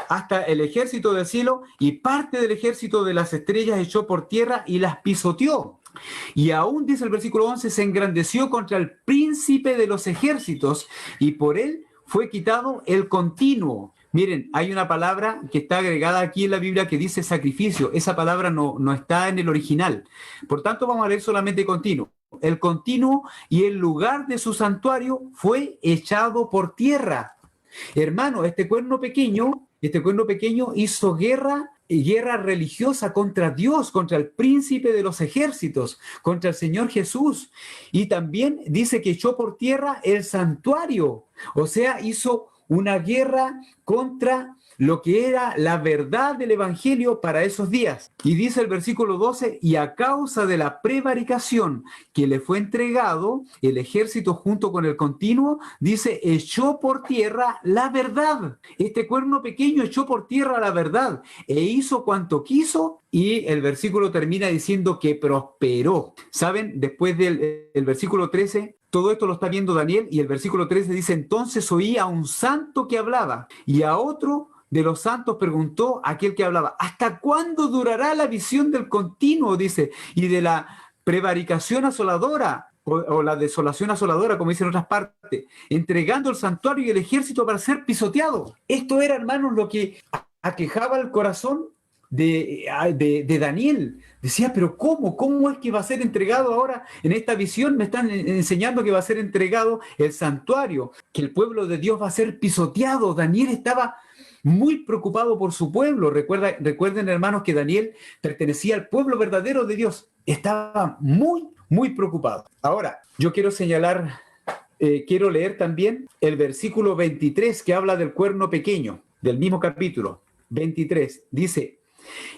C: hasta el ejército del cielo, y parte del ejército de las estrellas echó por tierra y las pisoteó. Y aún, dice el versículo 11, se engrandeció contra el príncipe de los ejércitos, y por él fue quitado el continuo. Miren, hay una palabra que está agregada aquí en la Biblia que dice sacrificio. Esa palabra no está en el original. Por tanto, vamos a leer solamente continuo. El continuo y el lugar de su santuario fue echado por tierra. Hermano, este cuerno pequeño hizo guerra guerra religiosa contra Dios, contra el príncipe de los ejércitos, contra el Señor Jesús. Y también dice que echó por tierra el santuario, o sea, hizo una guerra contra lo que era la verdad del Evangelio para esos días. Y dice el versículo 12, y a causa de la prevaricación que le fue entregado, el ejército junto con el continuo, dice, echó por tierra la verdad. Este cuerno pequeño echó por tierra la verdad e hizo cuanto quiso, y el versículo termina diciendo que prosperó. ¿Saben? Después del versículo 13, todo esto lo está viendo Daniel, y el versículo 13 dice, entonces oí a un santo que hablaba, y a otro de los santos preguntó aquel que hablaba, ¿hasta cuándo durará la visión del continuo? Dice, y de la prevaricación asoladora, o la desolación asoladora, como dicen en otras partes, entregando el santuario y el ejército para ser pisoteado. Esto era, hermanos, lo que aquejaba el corazón de Daniel. Decía, pero ¿cómo es que va a ser entregado ahora? En esta visión me están enseñando que va a ser entregado el santuario, que el pueblo de Dios va a ser pisoteado. Daniel estaba muy preocupado por su pueblo. Recuerden, hermanos, que Daniel pertenecía al pueblo verdadero de Dios. Estaba muy preocupado. Ahora, yo quiero señalar, quiero leer también el versículo 23 que habla del cuerno pequeño, del mismo capítulo 23. Dice,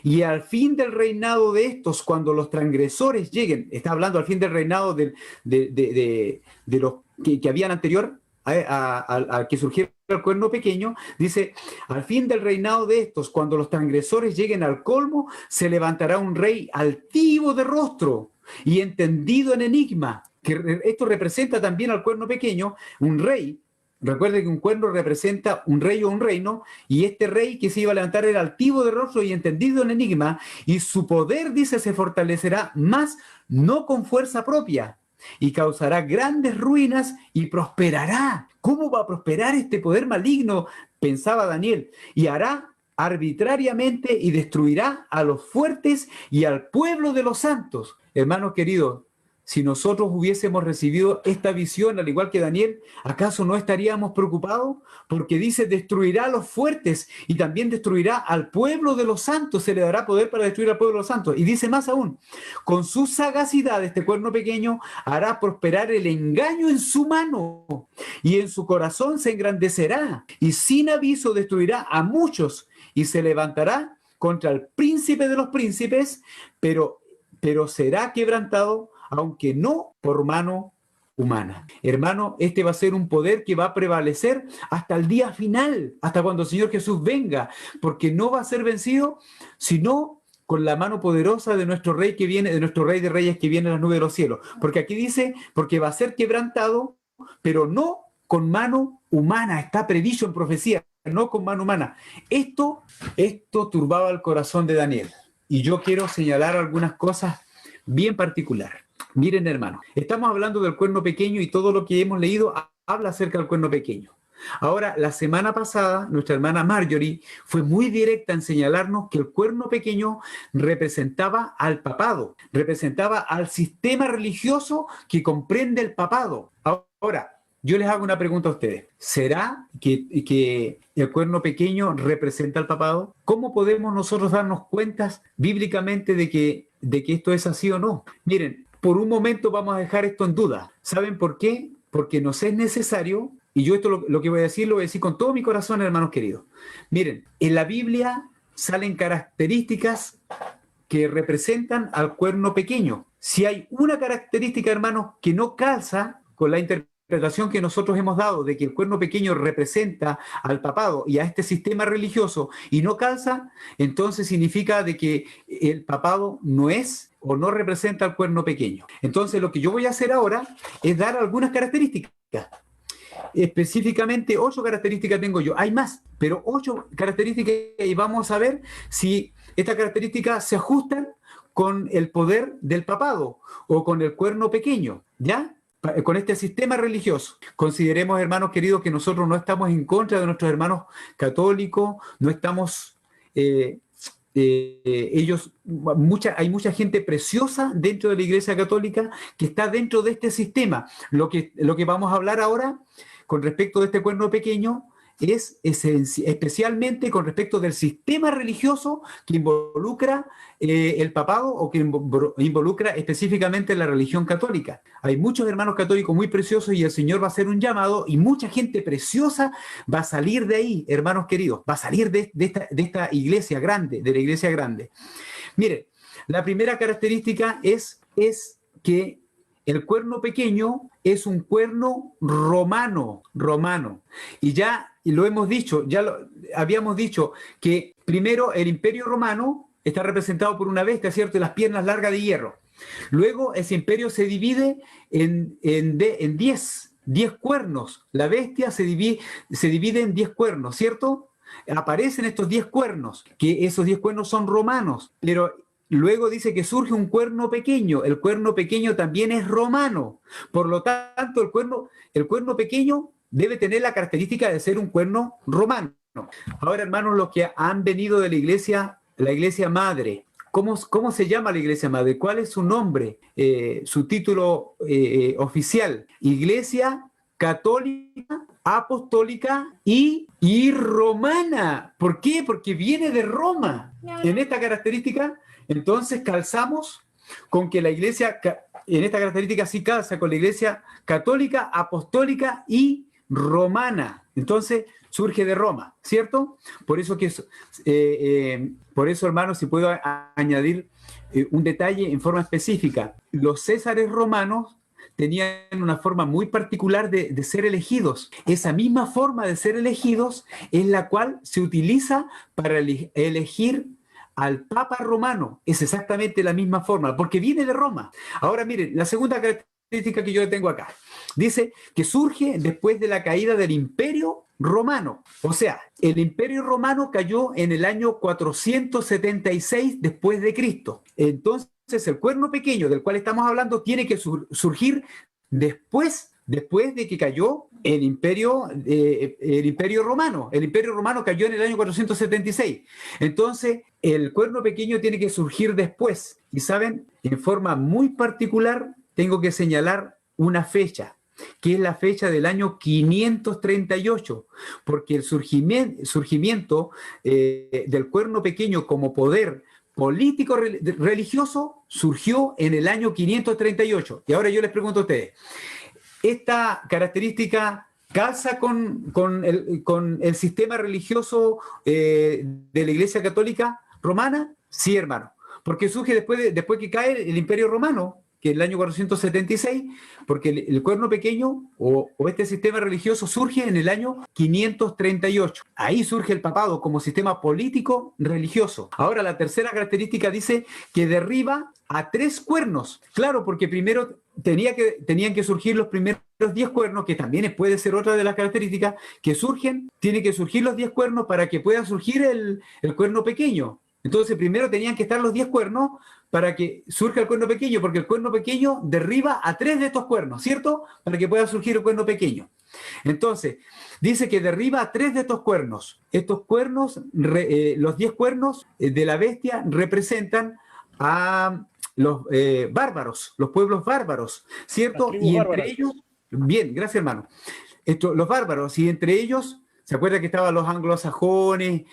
C: y al fin del reinado de estos, cuando los transgresores lleguen, está hablando al fin del reinado de los que habían anterior a que surgiera el cuerno pequeño, dice, al fin del reinado de estos, cuando los transgresores lleguen al colmo, se levantará un rey altivo de rostro y entendido en enigma, que esto representa también al cuerno pequeño, un rey. Recuerde que un cuerno representa un rey o un reino, y este rey que se iba a levantar era altivo de rostro y entendido en enigma, y su poder, dice, se fortalecerá más, no con fuerza propia, y causará grandes ruinas y prosperará. ¿Cómo va a prosperar este poder maligno? Pensaba Daniel. Y hará arbitrariamente y destruirá a los fuertes y al pueblo de los santos. Hermanos queridos, si nosotros hubiésemos recibido esta visión, al igual que Daniel, ¿acaso no estaríamos preocupados? Porque dice, destruirá a los fuertes y también destruirá al pueblo de los santos, se le dará poder para destruir al pueblo de los santos. Y dice más aún, con su sagacidad, este cuerno pequeño hará prosperar el engaño en su mano, y en su corazón se engrandecerá, y sin aviso destruirá a muchos, y se levantará contra el príncipe de los príncipes, pero será quebrantado, aunque no por mano humana. Hermano, este va a ser un poder que va a prevalecer hasta el día final, hasta cuando el Señor Jesús venga, porque no va a ser vencido, sino con la mano poderosa de nuestro Rey que viene, de nuestro Rey de Reyes que viene en las nubes de los cielos. Porque aquí dice, porque va a ser quebrantado, pero no con mano humana. Está predicho en profecía, no con mano humana. Esto turbaba el corazón de Daniel. Y yo quiero señalar algunas cosas bien particulares. Miren, hermano, estamos hablando del cuerno pequeño y todo lo que hemos leído habla acerca del cuerno pequeño. Ahora, la semana pasada, nuestra hermana Marjorie fue muy directa en señalarnos que el cuerno pequeño representaba al papado, representaba al sistema religioso que comprende el papado. Ahora, yo les hago una pregunta a ustedes. ¿Será que el cuerno pequeño representa al papado? ¿Cómo podemos nosotros darnos cuenta bíblicamente de que esto es así o no? Miren, por un momento vamos a dejar esto en duda. ¿Saben por qué? Porque nos es necesario, y yo esto lo que voy a decir, lo voy a decir con todo mi corazón, hermanos queridos. Miren, en la Biblia salen características que representan al cuerno pequeño. Si hay una característica, hermanos, que no calza con la interpretación que nosotros hemos dado de que el cuerno pequeño representa al papado y a este sistema religioso y no calza, entonces significa de que el papado no es o no representa al cuerno pequeño. Entonces lo que yo voy a hacer ahora es dar algunas características. Específicamente 8 características tengo yo. Hay más, pero 8 características, y vamos a ver si estas características se ajustan con el poder del papado o con el cuerno pequeño, ¿ya? Con este sistema religioso. Consideremos, hermanos queridos, que nosotros no estamos en contra de nuestros hermanos católicos, no estamos... hay mucha gente preciosa dentro de la Iglesia Católica que está dentro de este sistema. Lo que vamos a hablar ahora con respecto de este cuerno pequeño es especialmente con respecto del sistema religioso que involucra el papado o que involucra específicamente la religión católica. Hay muchos hermanos católicos muy preciosos y el Señor va a hacer un llamado y mucha gente preciosa va a salir de ahí, hermanos queridos, va a salir de esta iglesia grande, de la iglesia grande. Mire, la primera característica es que el cuerno pequeño es un cuerno romano. Y lo hemos dicho, habíamos dicho que primero el imperio romano está representado por una bestia, ¿cierto? Y las piernas largas de hierro. Luego ese imperio se divide en 10 cuernos. La bestia se divide en 10 cuernos, ¿cierto? Aparecen estos 10 cuernos, que esos 10 cuernos son romanos, pero luego dice que surge un cuerno pequeño. El cuerno pequeño también es romano. Por lo tanto, el cuerno pequeño debe tener la característica de ser un cuerno romano. Ahora, hermanos, los que han venido de la iglesia madre, ¿cómo se llama la iglesia madre? ¿Cuál es su nombre? Su título oficial. Iglesia Católica, Apostólica y romana. ¿Por qué? Porque viene de Roma. En esta característica, entonces calzamos con que la iglesia, en esta característica sí calza con la iglesia católica, apostólica y romana. Entonces surge de Roma, ¿cierto? Por eso, hermanos, si puedo añadir un detalle en forma específica. Los césares romanos tenían una forma muy particular de ser elegidos. Esa misma forma de ser elegidos es la cual se utiliza para elegir al Papa romano. Es exactamente la misma forma, porque viene de Roma. Ahora miren, la segunda característica que yo tengo acá. Dice que surge después de la caída del Imperio Romano. O sea, el Imperio Romano cayó en el año 476 después de Cristo. Entonces, el cuerno pequeño del cual estamos hablando tiene que surgir después de que cayó el imperio romano. El imperio romano cayó en el año 476. Entonces, el cuerno pequeño tiene que surgir después. Y saben, en forma muy particular, tengo que señalar una fecha, que es la fecha del año 538, porque el surgimiento del cuerno pequeño como poder político religioso surgió en el año 538. Y ahora yo les pregunto a ustedes, ¿esta característica calza con el sistema religioso de la Iglesia Católica Romana? Sí, hermano, porque surge después que cae el Imperio Romano, que es el año 476, porque el cuerno pequeño o este sistema religioso surge en el año 538. Ahí surge el papado como sistema político religioso. Ahora, la tercera característica dice que derriba a 3 cuernos. Claro, porque primero tenían que surgir los primeros 10 cuernos, que también puede ser otra de las características, tienen que surgir los 10 cuernos para que pueda surgir el cuerno pequeño. Entonces, primero tenían que estar los 10 cuernos para que surja el cuerno pequeño, porque el cuerno pequeño derriba a 3 de estos cuernos, ¿cierto? Para que pueda surgir el cuerno pequeño. Entonces, dice que derriba a 3 de estos cuernos. Estos cuernos, los 10 cuernos de la bestia representan a los bárbaros, los pueblos bárbaros, ¿cierto? Y entre ellos, bien, gracias hermano, los bárbaros, y entre ellos, ¿se acuerda que estaban los anglosajones?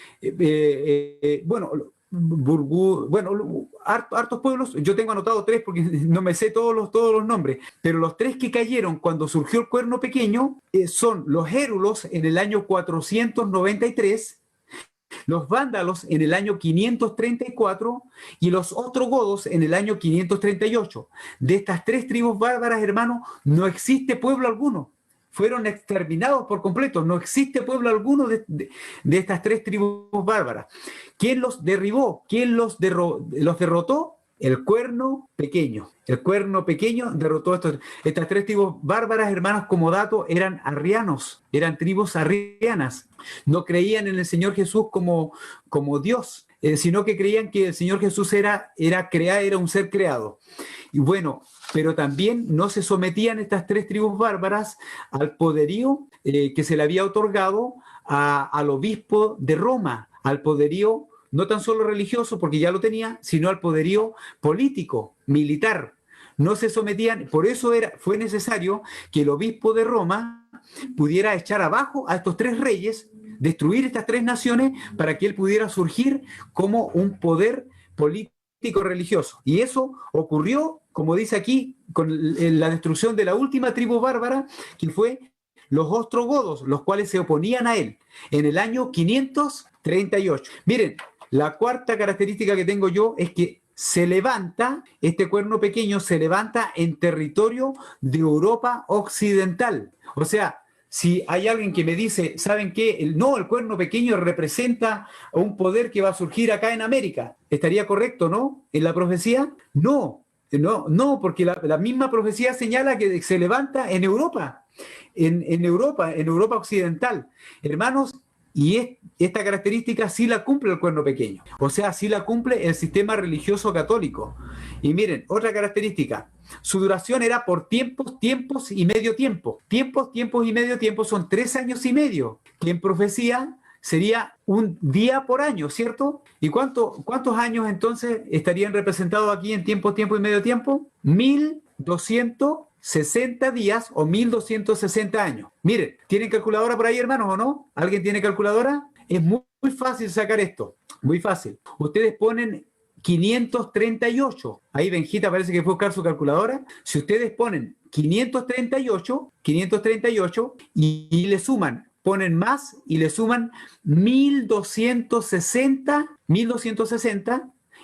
C: Hartos pueblos, yo tengo anotado 3 porque no me sé todos los nombres, pero los 3 que cayeron cuando surgió el cuerno pequeño son los hérulos en el año 493, los vándalos en el año 534 y los ostrogodos en el año 538. De estas 3 tribus bárbaras, hermanos, no existe pueblo alguno. Fueron exterminados por completo. No existe pueblo alguno de estas 3 tribus bárbaras. ¿Quién los derribó? ¿Quién los derrotó? El cuerno pequeño. El cuerno pequeño derrotó estas 3 tribus bárbaras, hermanos, como dato, eran arrianos, eran tribus arrianas. No creían en el Señor Jesús como Dios, sino que creían que el Señor Jesús era un ser creado. Y bueno, pero también no se sometían estas 3 tribus bárbaras al poderío que se le había otorgado al obispo de Roma, al poderío no tan solo religioso, porque ya lo tenía, sino al poderío político, militar. no se sometían, por eso fue necesario que el obispo de Roma pudiera echar abajo a estos 3 reyes, destruir estas 3 naciones para que él pudiera surgir como un poder político religioso. Y eso ocurrió, como dice aquí, con la destrucción de la última tribu bárbara, que fue los ostrogodos, los cuales se oponían a él, en el año 538. Miren, la cuarta característica que tengo yo es que se levanta, este cuerno pequeño se levanta en territorio de Europa occidental. O sea, si hay alguien que me dice, ¿saben qué? El cuerno pequeño representa un poder que va a surgir acá en América. ¿Estaría correcto, no? ¿En la profecía? No, porque la misma profecía señala que se levanta en Europa, en Europa occidental. Hermanos, y esta característica sí la cumple el cuerno pequeño. O sea, sí la cumple el sistema religioso católico. Y miren, otra característica. Su duración era por tiempos y medio tiempo. Tiempos y medio tiempo son 3 años y medio, que en profecía sería un día por año, ¿cierto? ¿Y cuántos años entonces estarían representados aquí en tiempo y medio tiempo? 1260 días o 1260 años. Miren, ¿tienen calculadora por ahí, hermanos, o no? ¿Alguien tiene calculadora? Es muy fácil sacar esto, muy fácil. Ustedes ponen 538. Ahí Benjita parece que fue a buscar su calculadora. Si ustedes ponen 538 y le suman, ponen más y le suman 1260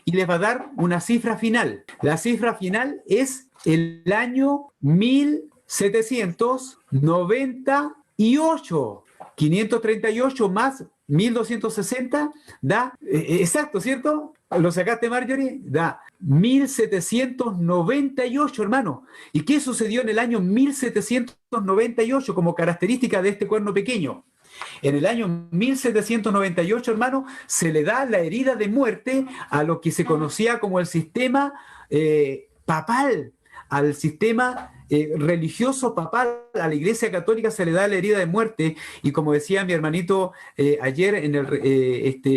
C: y les va a dar una cifra final. La cifra final es el año 1798. 538 más 1260 da, exacto, ¿cierto? ¿Lo sacaste, Marjorie? Da 1798, hermano. ¿Y qué sucedió en el año 1798 como característica de este cuerno pequeño? En el año 1798, hermano, se le da la herida de muerte a lo que se conocía como el sistema papal, al sistema religioso papal, a la Iglesia Católica se le da la herida de muerte. Y como decía mi hermanito ayer,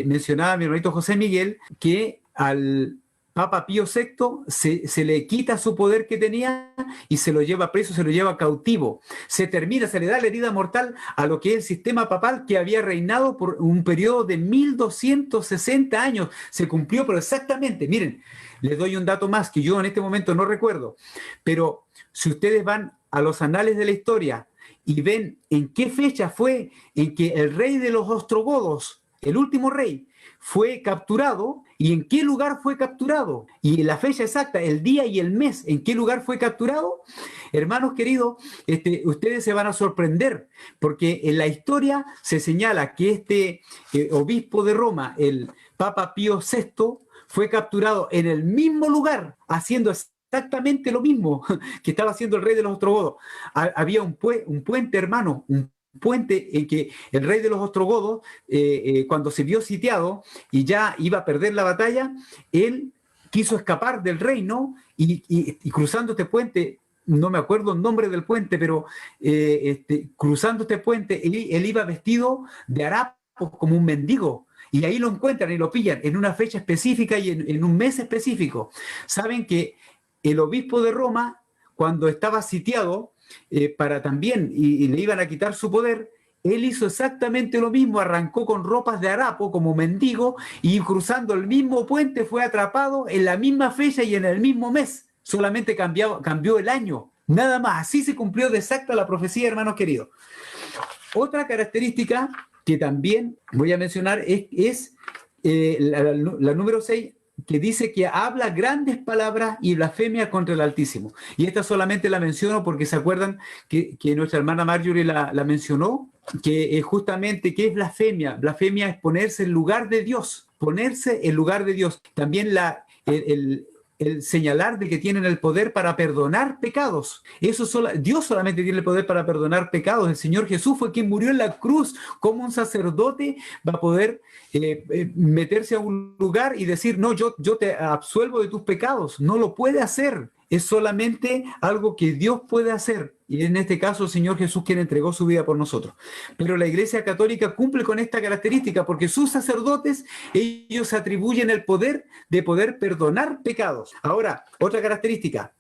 C: mencionaba mi hermanito José Miguel, que al Papa Pío VI se le quita su poder que tenía y se lo lleva preso, se lo lleva cautivo. Se le da la herida mortal a lo que es el sistema papal que había reinado por un periodo de 1260 años. Se cumplió, pero exactamente, miren, les doy un dato más que yo en este momento no recuerdo, pero si ustedes van a los anales de la historia y ven en qué fecha fue en que el rey de los ostrogodos, el último rey, fue capturado y en qué lugar fue capturado y la fecha exacta, el día y el mes en qué lugar fue capturado, hermanos queridos, ustedes se van a sorprender porque en la historia se señala que este obispo de Roma, el Papa Pío VI, fue capturado en el mismo lugar haciendo exactamente lo mismo que estaba haciendo el rey de los ostrogodos. Había un puente, hermano, un puente en que el rey de los ostrogodos, cuando se vio sitiado y ya iba a perder la batalla, él quiso escapar del reino y cruzando este puente, no me acuerdo el nombre del puente, pero cruzando este puente, él iba vestido de harapos como un mendigo. Y ahí lo encuentran y lo pillan en una fecha específica y en un mes específico. Saben que el obispo de Roma, cuando estaba sitiado, para también, y le iban a quitar su poder, él hizo exactamente lo mismo, arrancó con ropas de harapo como mendigo y cruzando el mismo puente fue atrapado en la misma fecha y en el mismo mes, solamente cambió el año, nada más, así se cumplió de exacta la profecía, hermanos queridos. Otra característica que también voy a mencionar es la número 6, que dice que habla grandes palabras y blasfemia contra el Altísimo. Y esta solamente la menciono porque se acuerdan que nuestra hermana Marjorie la mencionó, que justamente, ¿qué es blasfemia? Blasfemia es ponerse en lugar de Dios, ponerse en lugar de Dios. También el señalar de que tienen el poder para perdonar pecados. Dios solamente tiene el poder para perdonar pecados. El Señor Jesús fue quien murió en la cruz. ¿Cómo un sacerdote va a poder meterse a un lugar y decir, no, yo te absuelvo de tus pecados? No lo puede hacer. Es solamente algo que Dios puede hacer. Y en este caso el Señor Jesús quien entregó su vida por nosotros. Pero la Iglesia Católica cumple con esta característica porque sus sacerdotes, ellos atribuyen el poder de poder perdonar pecados. Ahora, otra característica.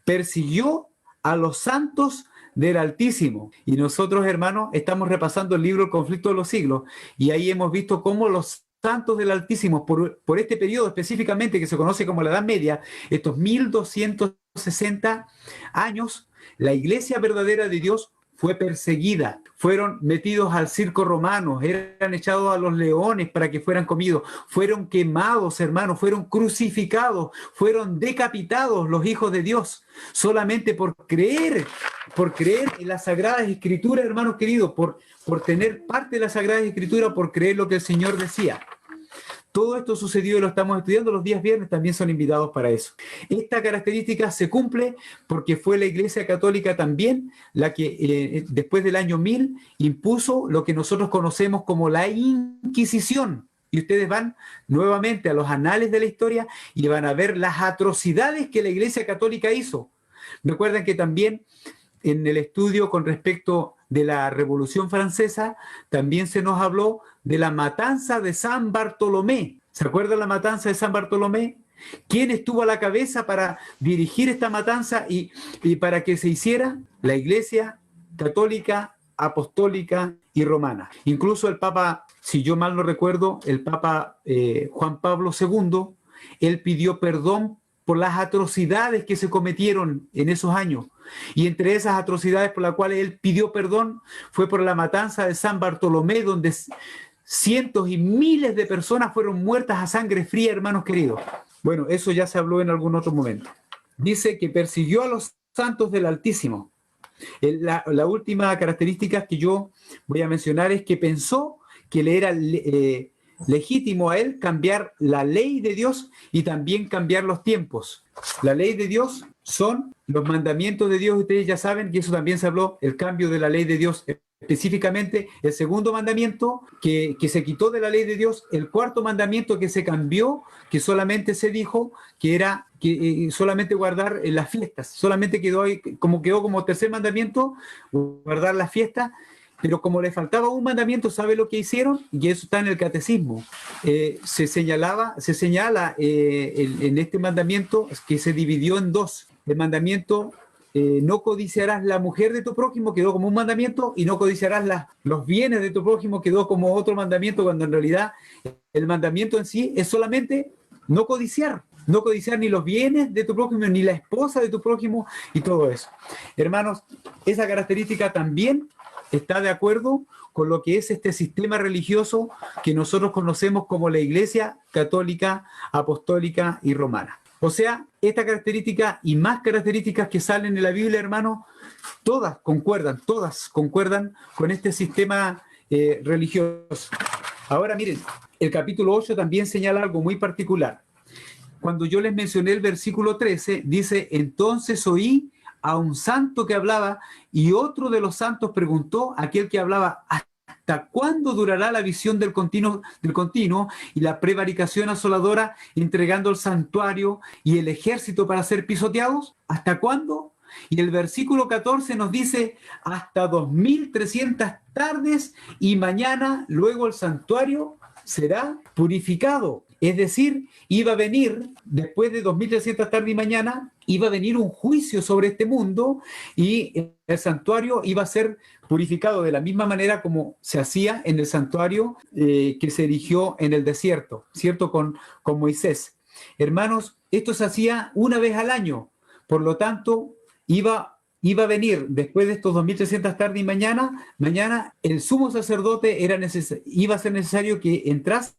C: persiguió a los santos del Altísimo. Y nosotros, hermanos, estamos repasando el libro El conflicto de los siglos, y ahí hemos visto cómo los santos del Altísimo, por este periodo específicamente que se conoce como la Edad Media, estos 1260 años, la iglesia verdadera de Dios fue perseguida, fueron metidos al circo romano, eran echados a los leones para que fueran comidos, fueron quemados, hermanos, fueron crucificados, fueron decapitados los hijos de Dios, solamente por creer en las Sagradas Escrituras, hermanos queridos, por tener parte de las Sagradas Escrituras, por creer lo que el Señor decía. Todo esto sucedió y lo estamos estudiando los días viernes, también son invitados para eso. Esta característica se cumple porque fue la Iglesia Católica también la que después del año 1000 impuso lo que nosotros conocemos como la Inquisición. Y ustedes van nuevamente a los anales de la historia y van a ver las atrocidades que la Iglesia Católica hizo. Recuerden que también en el estudio con respecto de la Revolución Francesa, también se nos habló de la matanza de San Bartolomé. ¿Se acuerdan la matanza de San Bartolomé? ¿Quién estuvo a la cabeza para dirigir esta matanza y para que se hiciera? La Iglesia Católica, Apostólica y Romana. Incluso el Papa, si yo mal no recuerdo, el Papa Juan Pablo II, él pidió perdón por las atrocidades que se cometieron en esos años. Y entre esas atrocidades por las cuales él pidió perdón fue por la matanza de San Bartolomé, donde cientos y miles de personas fueron muertas a sangre fría, hermanos queridos. Bueno, eso ya se habló en algún otro momento. Dice que persiguió a los santos del Altísimo. La última característica que yo voy a mencionar es que pensó que le era legítimo a él cambiar la ley de Dios y también cambiar los tiempos. La ley de Dios son los mandamientos de Dios. Ustedes ya saben que eso también se habló, el cambio de la ley de Dios, específicamente el segundo mandamiento que se quitó de la ley de Dios, el cuarto mandamiento que se cambió, que solamente se dijo que era que solamente guardar las fiestas, solamente quedó como tercer mandamiento, guardar las fiestas. Pero como le faltaba un mandamiento, ¿sabe lo que hicieron? Y eso está en el catecismo. Se señala en este mandamiento que se dividió en dos. El mandamiento, no codiciarás la mujer de tu prójimo, quedó como un mandamiento, y no codiciarás los bienes de tu prójimo, quedó como otro mandamiento, cuando en realidad el mandamiento en sí es solamente no codiciar. No codiciar ni los bienes de tu prójimo, ni la esposa de tu prójimo, y todo eso. Hermanos, esa característica también está de acuerdo con lo que es este sistema religioso que nosotros conocemos como la Iglesia Católica, Apostólica y Romana. O sea, esta característica y más características que salen en la Biblia, hermano, todas concuerdan con este sistema religioso. Ahora miren, el capítulo 8 también señala algo muy particular. Cuando yo les mencioné el versículo 13, dice: entonces oí a un santo que hablaba, y otro de los santos preguntó a aquel que hablaba: ¿hasta cuándo durará la visión del continuo y la prevaricación asoladora, entregando el santuario y el ejército para ser pisoteados? ¿Hasta cuándo? Y el versículo 14 nos dice: hasta 2300 tardes y mañana, luego el santuario será purificado. Es decir, iba a venir, después de 2300 tardes y mañana, iba a venir un juicio sobre este mundo, y el santuario iba a ser purificado de la misma manera como se hacía en el santuario que se erigió en el desierto, ¿cierto? Con Moisés. Hermanos, esto se hacía una vez al año, por lo tanto, iba a venir después de estos 2300 tardes y mañana el sumo sacerdote iba a ser necesario que entrase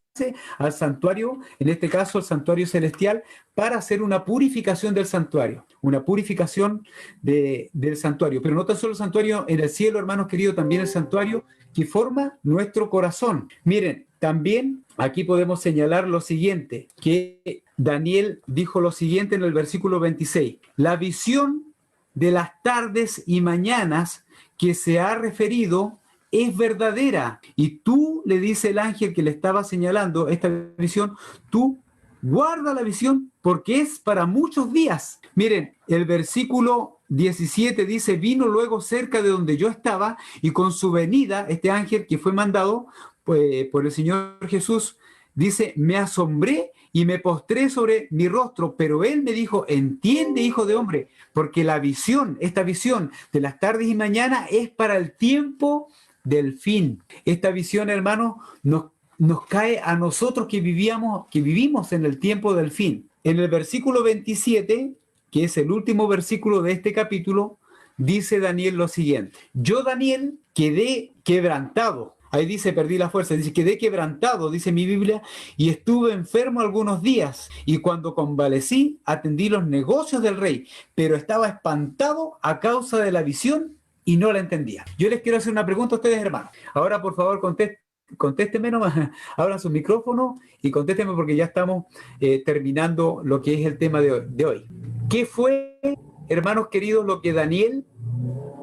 C: al santuario, en este caso el santuario celestial, para hacer una purificación del santuario, una purificación del santuario. Pero no tan solo el santuario en el cielo, hermanos queridos, también el santuario que forma nuestro corazón. Miren, también aquí podemos señalar lo siguiente, que Daniel dijo lo siguiente en el versículo 26: la visión de las tardes y mañanas que se ha referido es verdadera. Y tú, le dice el ángel que le estaba señalando esta visión, tú guarda la visión porque es para muchos días. Miren, el versículo 17 dice: vino luego cerca de donde yo estaba, y con su venida, este ángel que fue mandado por el Señor Jesús dice, me asombré y me postré sobre mi rostro, pero él me dijo, entiende, hijo de hombre, porque la visión, esta visión de las tardes y mañanas es para el tiempo del fin. Esta visión, hermanos, nos cae a nosotros que vivimos en el tiempo del fin. En el versículo 27, que es el último versículo de este capítulo, dice Daniel lo siguiente: yo, Daniel, quedé quebrantado. Ahí dice, perdí la fuerza, dice, quedé quebrantado, dice mi Biblia, y estuve enfermo algunos días, y cuando convalecí, atendí los negocios del rey, pero estaba espantado a causa de la visión y no la entendía. Yo les quiero hacer una pregunta a ustedes, hermanos. Ahora, por favor, contéstenme nomás, abran su micrófono y contéstenme porque ya estamos terminando lo que es el tema de hoy. ¿Qué fue, hermanos queridos, lo que Daniel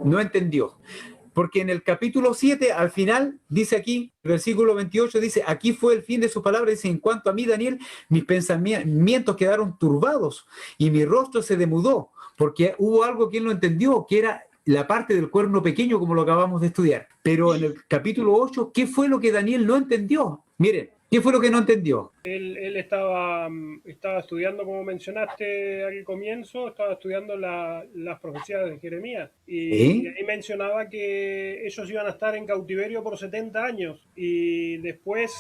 C: no entendió? Porque en el capítulo 7, al final, dice aquí, versículo 28, dice, aquí fue el fin de su palabra, dice, en cuanto a mí, Daniel, mis pensamientos quedaron turbados y mi rostro se demudó, porque hubo algo que él no entendió, que era la parte del cuerno pequeño, como lo acabamos de estudiar. Pero en el capítulo 8, ¿qué fue lo que Daniel no entendió? Miren, ¿qué fue lo que no entendió?
D: Él estaba estudiando, como mencionaste al comienzo, estaba estudiando las profecías de Jeremías. Y ahí mencionaba que ellos iban a estar en cautiverio por 70 años. Y después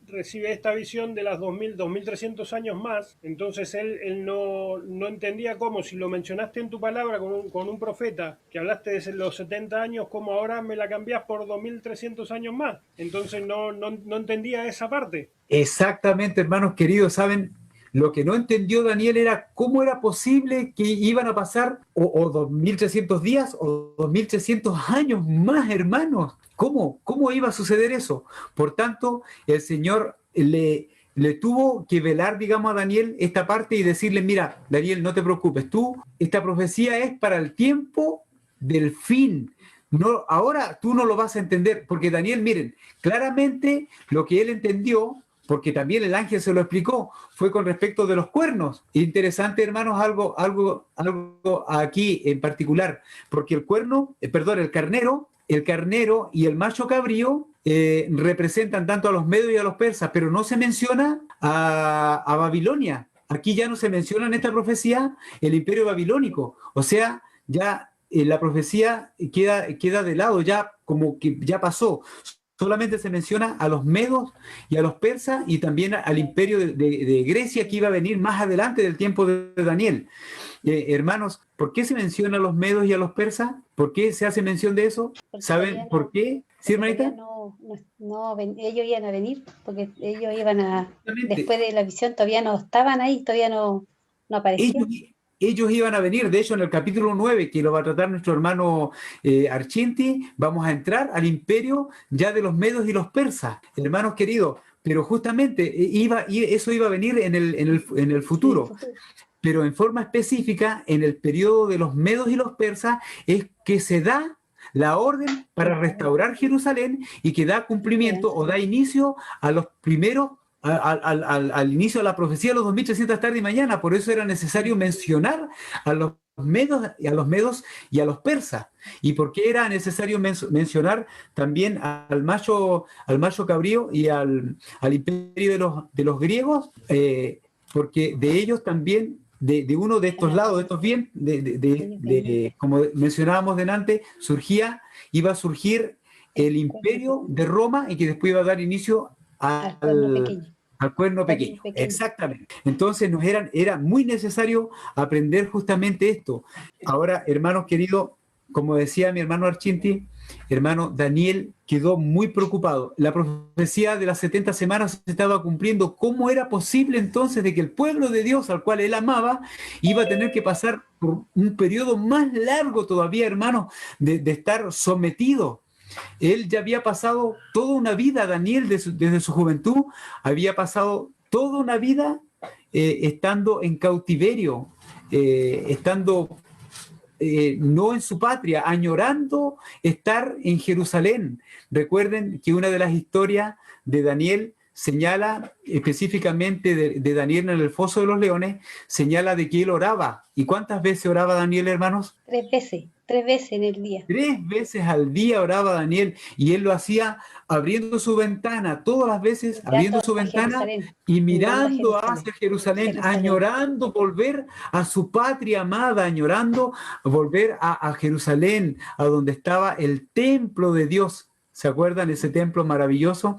D: recibe esta visión de las 2300 años más. Entonces él no entendía cómo, si lo mencionaste en tu palabra con un profeta, que hablaste de los 70 años, cómo ahora me la cambiás por 2300 años más. Entonces no entendía esa parte.
C: Exactamente, hermanos queridos, ¿saben? Lo que no entendió Daniel era cómo era posible que iban a pasar o 2300 días o 2300 años más, hermanos. ¿Cómo iba a suceder eso? Por tanto, el Señor le tuvo que velar, digamos, a Daniel esta parte y decirle, mira, Daniel, no te preocupes, esta profecía es para el tiempo del fin. No, ahora tú no lo vas a entender, porque Daniel, miren, claramente lo que él entendió, porque también el ángel se lo explicó, fue con respecto de los cuernos. Interesante, hermanos, algo aquí en particular, porque el carnero y el macho cabrío representan tanto a los medios y a los persas, pero no se menciona a Babilonia. Aquí ya no se menciona en esta profecía el imperio babilónico. O sea, ya la profecía queda de lado, ya como que ya pasó. Solamente se menciona a los medos y a los persas y también al imperio de Grecia que iba a venir más adelante del tiempo de Daniel. Hermanos, ¿por qué se menciona a los medos y a los persas? ¿Por qué se hace mención de eso?
E: Porque
C: ¿Saben por qué? ¿Sí, hermanita?
E: Ellos iban a venir, porque ellos iban después de la visión, todavía no estaban ahí, todavía no aparecían.
C: Ellos iban a venir. De hecho, en el capítulo 9, que lo va a tratar nuestro hermano Archinti, vamos a entrar al imperio ya de los medos y los persas, hermanos queridos. Pero justamente eso iba a venir en el futuro. Pero en forma específica, en el periodo de los medos y los persas, es que se da la orden para restaurar Jerusalén y que da cumplimiento o da inicio a los primeros al inicio de la profecía de los 2300 tarde y mañana. Por eso era necesario mencionar a los medos y a los persas. ¿Y por qué era necesario mencionar también al macho cabrío y al imperio de los griegos? Porque de ellos también, de uno de estos lados, de estos bien, como mencionábamos delante, iba a surgir el imperio de Roma y que después iba a dar inicio al cuerno pequeño. Exactamente. Entonces era muy necesario aprender justamente esto. Ahora, hermanos queridos, como decía mi hermano Archinti, hermano Daniel quedó muy preocupado. La profecía de las 70 semanas se estaba cumpliendo. ¿Cómo era posible entonces de que el pueblo de Dios, al cual él amaba, iba a tener que pasar por un periodo más largo todavía, hermanos, de estar sometido? Él ya había pasado toda una vida, Daniel, desde su juventud, había pasado toda una vida estando en cautiverio, estando no en su patria, añorando estar en Jerusalén. Recuerden que una de las historias de Daniel señala específicamente de Daniel en el foso de los leones, señala de que él oraba. ¿Y cuántas veces oraba Daniel, hermanos?
E: 3 veces en el día.
C: 3 veces al día oraba Daniel, y él lo hacía abriendo su ventana, todas las veces abriendo su ventana y mirando hacia Jerusalén, añorando volver a su patria amada, añorando volver a Jerusalén, a donde estaba el templo de Dios. ¿Se acuerdan? Ese templo maravilloso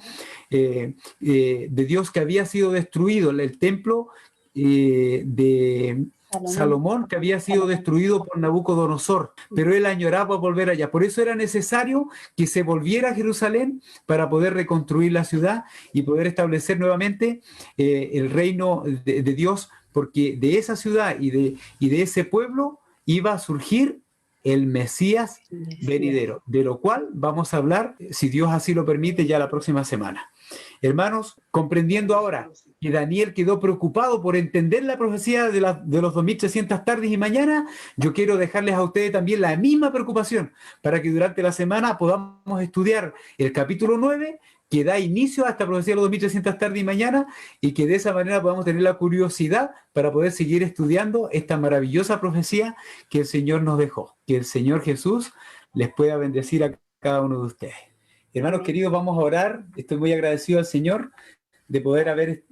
C: de Dios que había sido destruido, el templo de Salomón, que había sido destruido por Nabucodonosor, pero él añoraba volver allá. Por eso era necesario que se volviera a Jerusalén para poder reconstruir la ciudad y poder establecer nuevamente el reino de Dios, porque de esa ciudad y de ese pueblo iba a surgir el Mesías venidero, de lo cual vamos a hablar, si Dios así lo permite, ya la próxima semana. Hermanos, comprendiendo ahora que Daniel quedó preocupado por entender la profecía de los 2300 tardes y mañanas, yo quiero dejarles a ustedes también la misma preocupación para que durante la semana podamos estudiar el capítulo 9, que da inicio a esta profecía de los 2300 tardes y mañana, y que de esa manera podamos tener la curiosidad para poder seguir estudiando esta maravillosa profecía que el Señor nos dejó. Que el Señor Jesús les pueda bendecir a cada uno de ustedes. Hermanos queridos, vamos a orar. Estoy muy agradecido al Señor de poder haber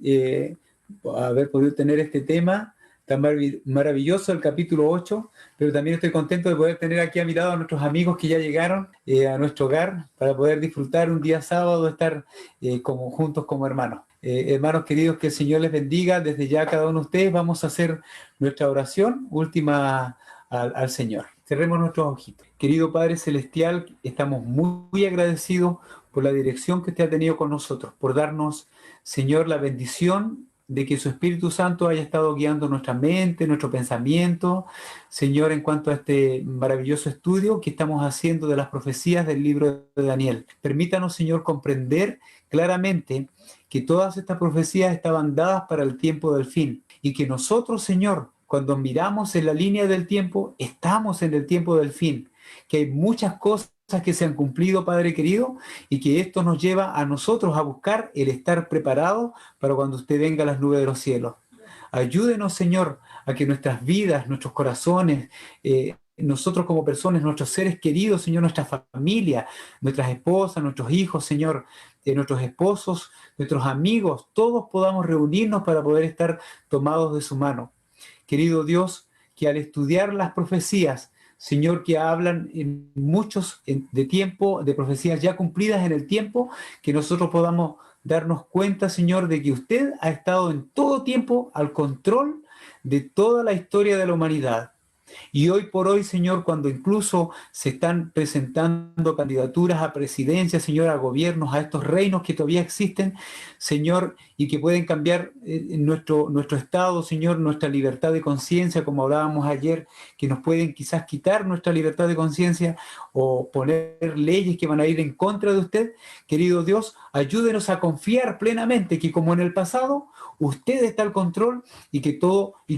C: podido tener este tema tan maravilloso, el capítulo 8, pero también estoy contento de poder tener aquí a mi lado a nuestros amigos que ya llegaron a nuestro hogar para poder disfrutar un día sábado, estar juntos como hermanos. Hermanos queridos, que el Señor les bendiga. Desde ya cada uno de ustedes vamos a hacer nuestra oración última al Señor. Cerremos nuestros ojitos. Querido Padre Celestial, estamos muy agradecidos por la dirección que usted ha tenido con nosotros, por darnos, Señor, la bendición de que su Espíritu Santo haya estado guiando nuestra mente, nuestro pensamiento, Señor, en cuanto a este maravilloso estudio que estamos haciendo de las profecías del libro de Daniel. Permítanos, Señor, comprender claramente que todas estas profecías estaban dadas para el tiempo del fin, y que nosotros, Señor, cuando miramos en la línea del tiempo, estamos en el tiempo del fin, que hay muchas cosas que se han cumplido, Padre querido, y que esto nos lleva a nosotros a buscar el estar preparados para cuando usted venga a las nubes de los cielos. Ayúdenos, Señor, a que nuestras vidas, nuestros corazones, nosotros como personas, nuestros seres queridos, Señor, nuestra familia, nuestras esposas, nuestros hijos, Señor, nuestros esposos, nuestros amigos, todos podamos reunirnos para poder estar tomados de su mano. Querido Dios, que al estudiar las profecías, Señor, que hablan en muchos de tiempo, de profecías ya cumplidas en el tiempo, que nosotros podamos darnos cuenta, Señor, de que usted ha estado en todo tiempo al control de toda la historia de la humanidad. Y hoy por hoy, Señor, cuando incluso se están presentando candidaturas a presidencia, Señor, a gobiernos, a estos reinos que todavía existen, Señor, y que pueden cambiar nuestro estado, Señor, nuestra libertad de conciencia, como hablábamos ayer, que nos pueden quizás quitar nuestra libertad de conciencia o poner leyes que van a ir en contra de usted. Querido Dios, ayúdenos a confiar plenamente que como en el pasado, usted está al control y que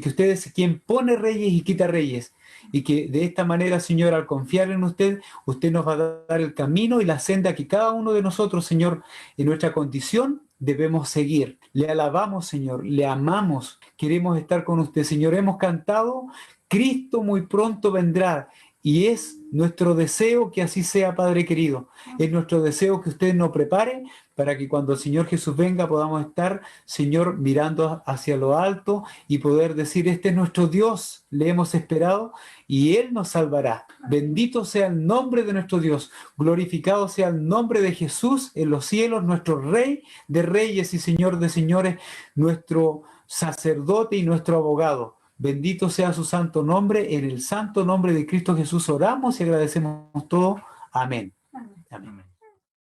C: usted es quien pone reyes y quita reyes. Y que de esta manera, Señor, al confiar en usted, usted nos va a dar el camino y la senda que cada uno de nosotros, Señor, en nuestra condición debemos seguir. Le alabamos, Señor, le amamos, queremos estar con usted. Señor, hemos cantado, Cristo muy pronto vendrá. Y es nuestro deseo que así sea, Padre querido. Es nuestro deseo que usted nos prepare para que cuando el Señor Jesús venga podamos estar, Señor, mirando hacia lo alto y poder decir, este es nuestro Dios, le hemos esperado y Él nos salvará. Bendito sea el nombre de nuestro Dios, glorificado sea el nombre de Jesús en los cielos, nuestro Rey de reyes y Señor de señores, nuestro sacerdote y nuestro abogado. Bendito sea su santo nombre. En el santo nombre de Cristo Jesús oramos y agradecemos todo. Amén. Amén.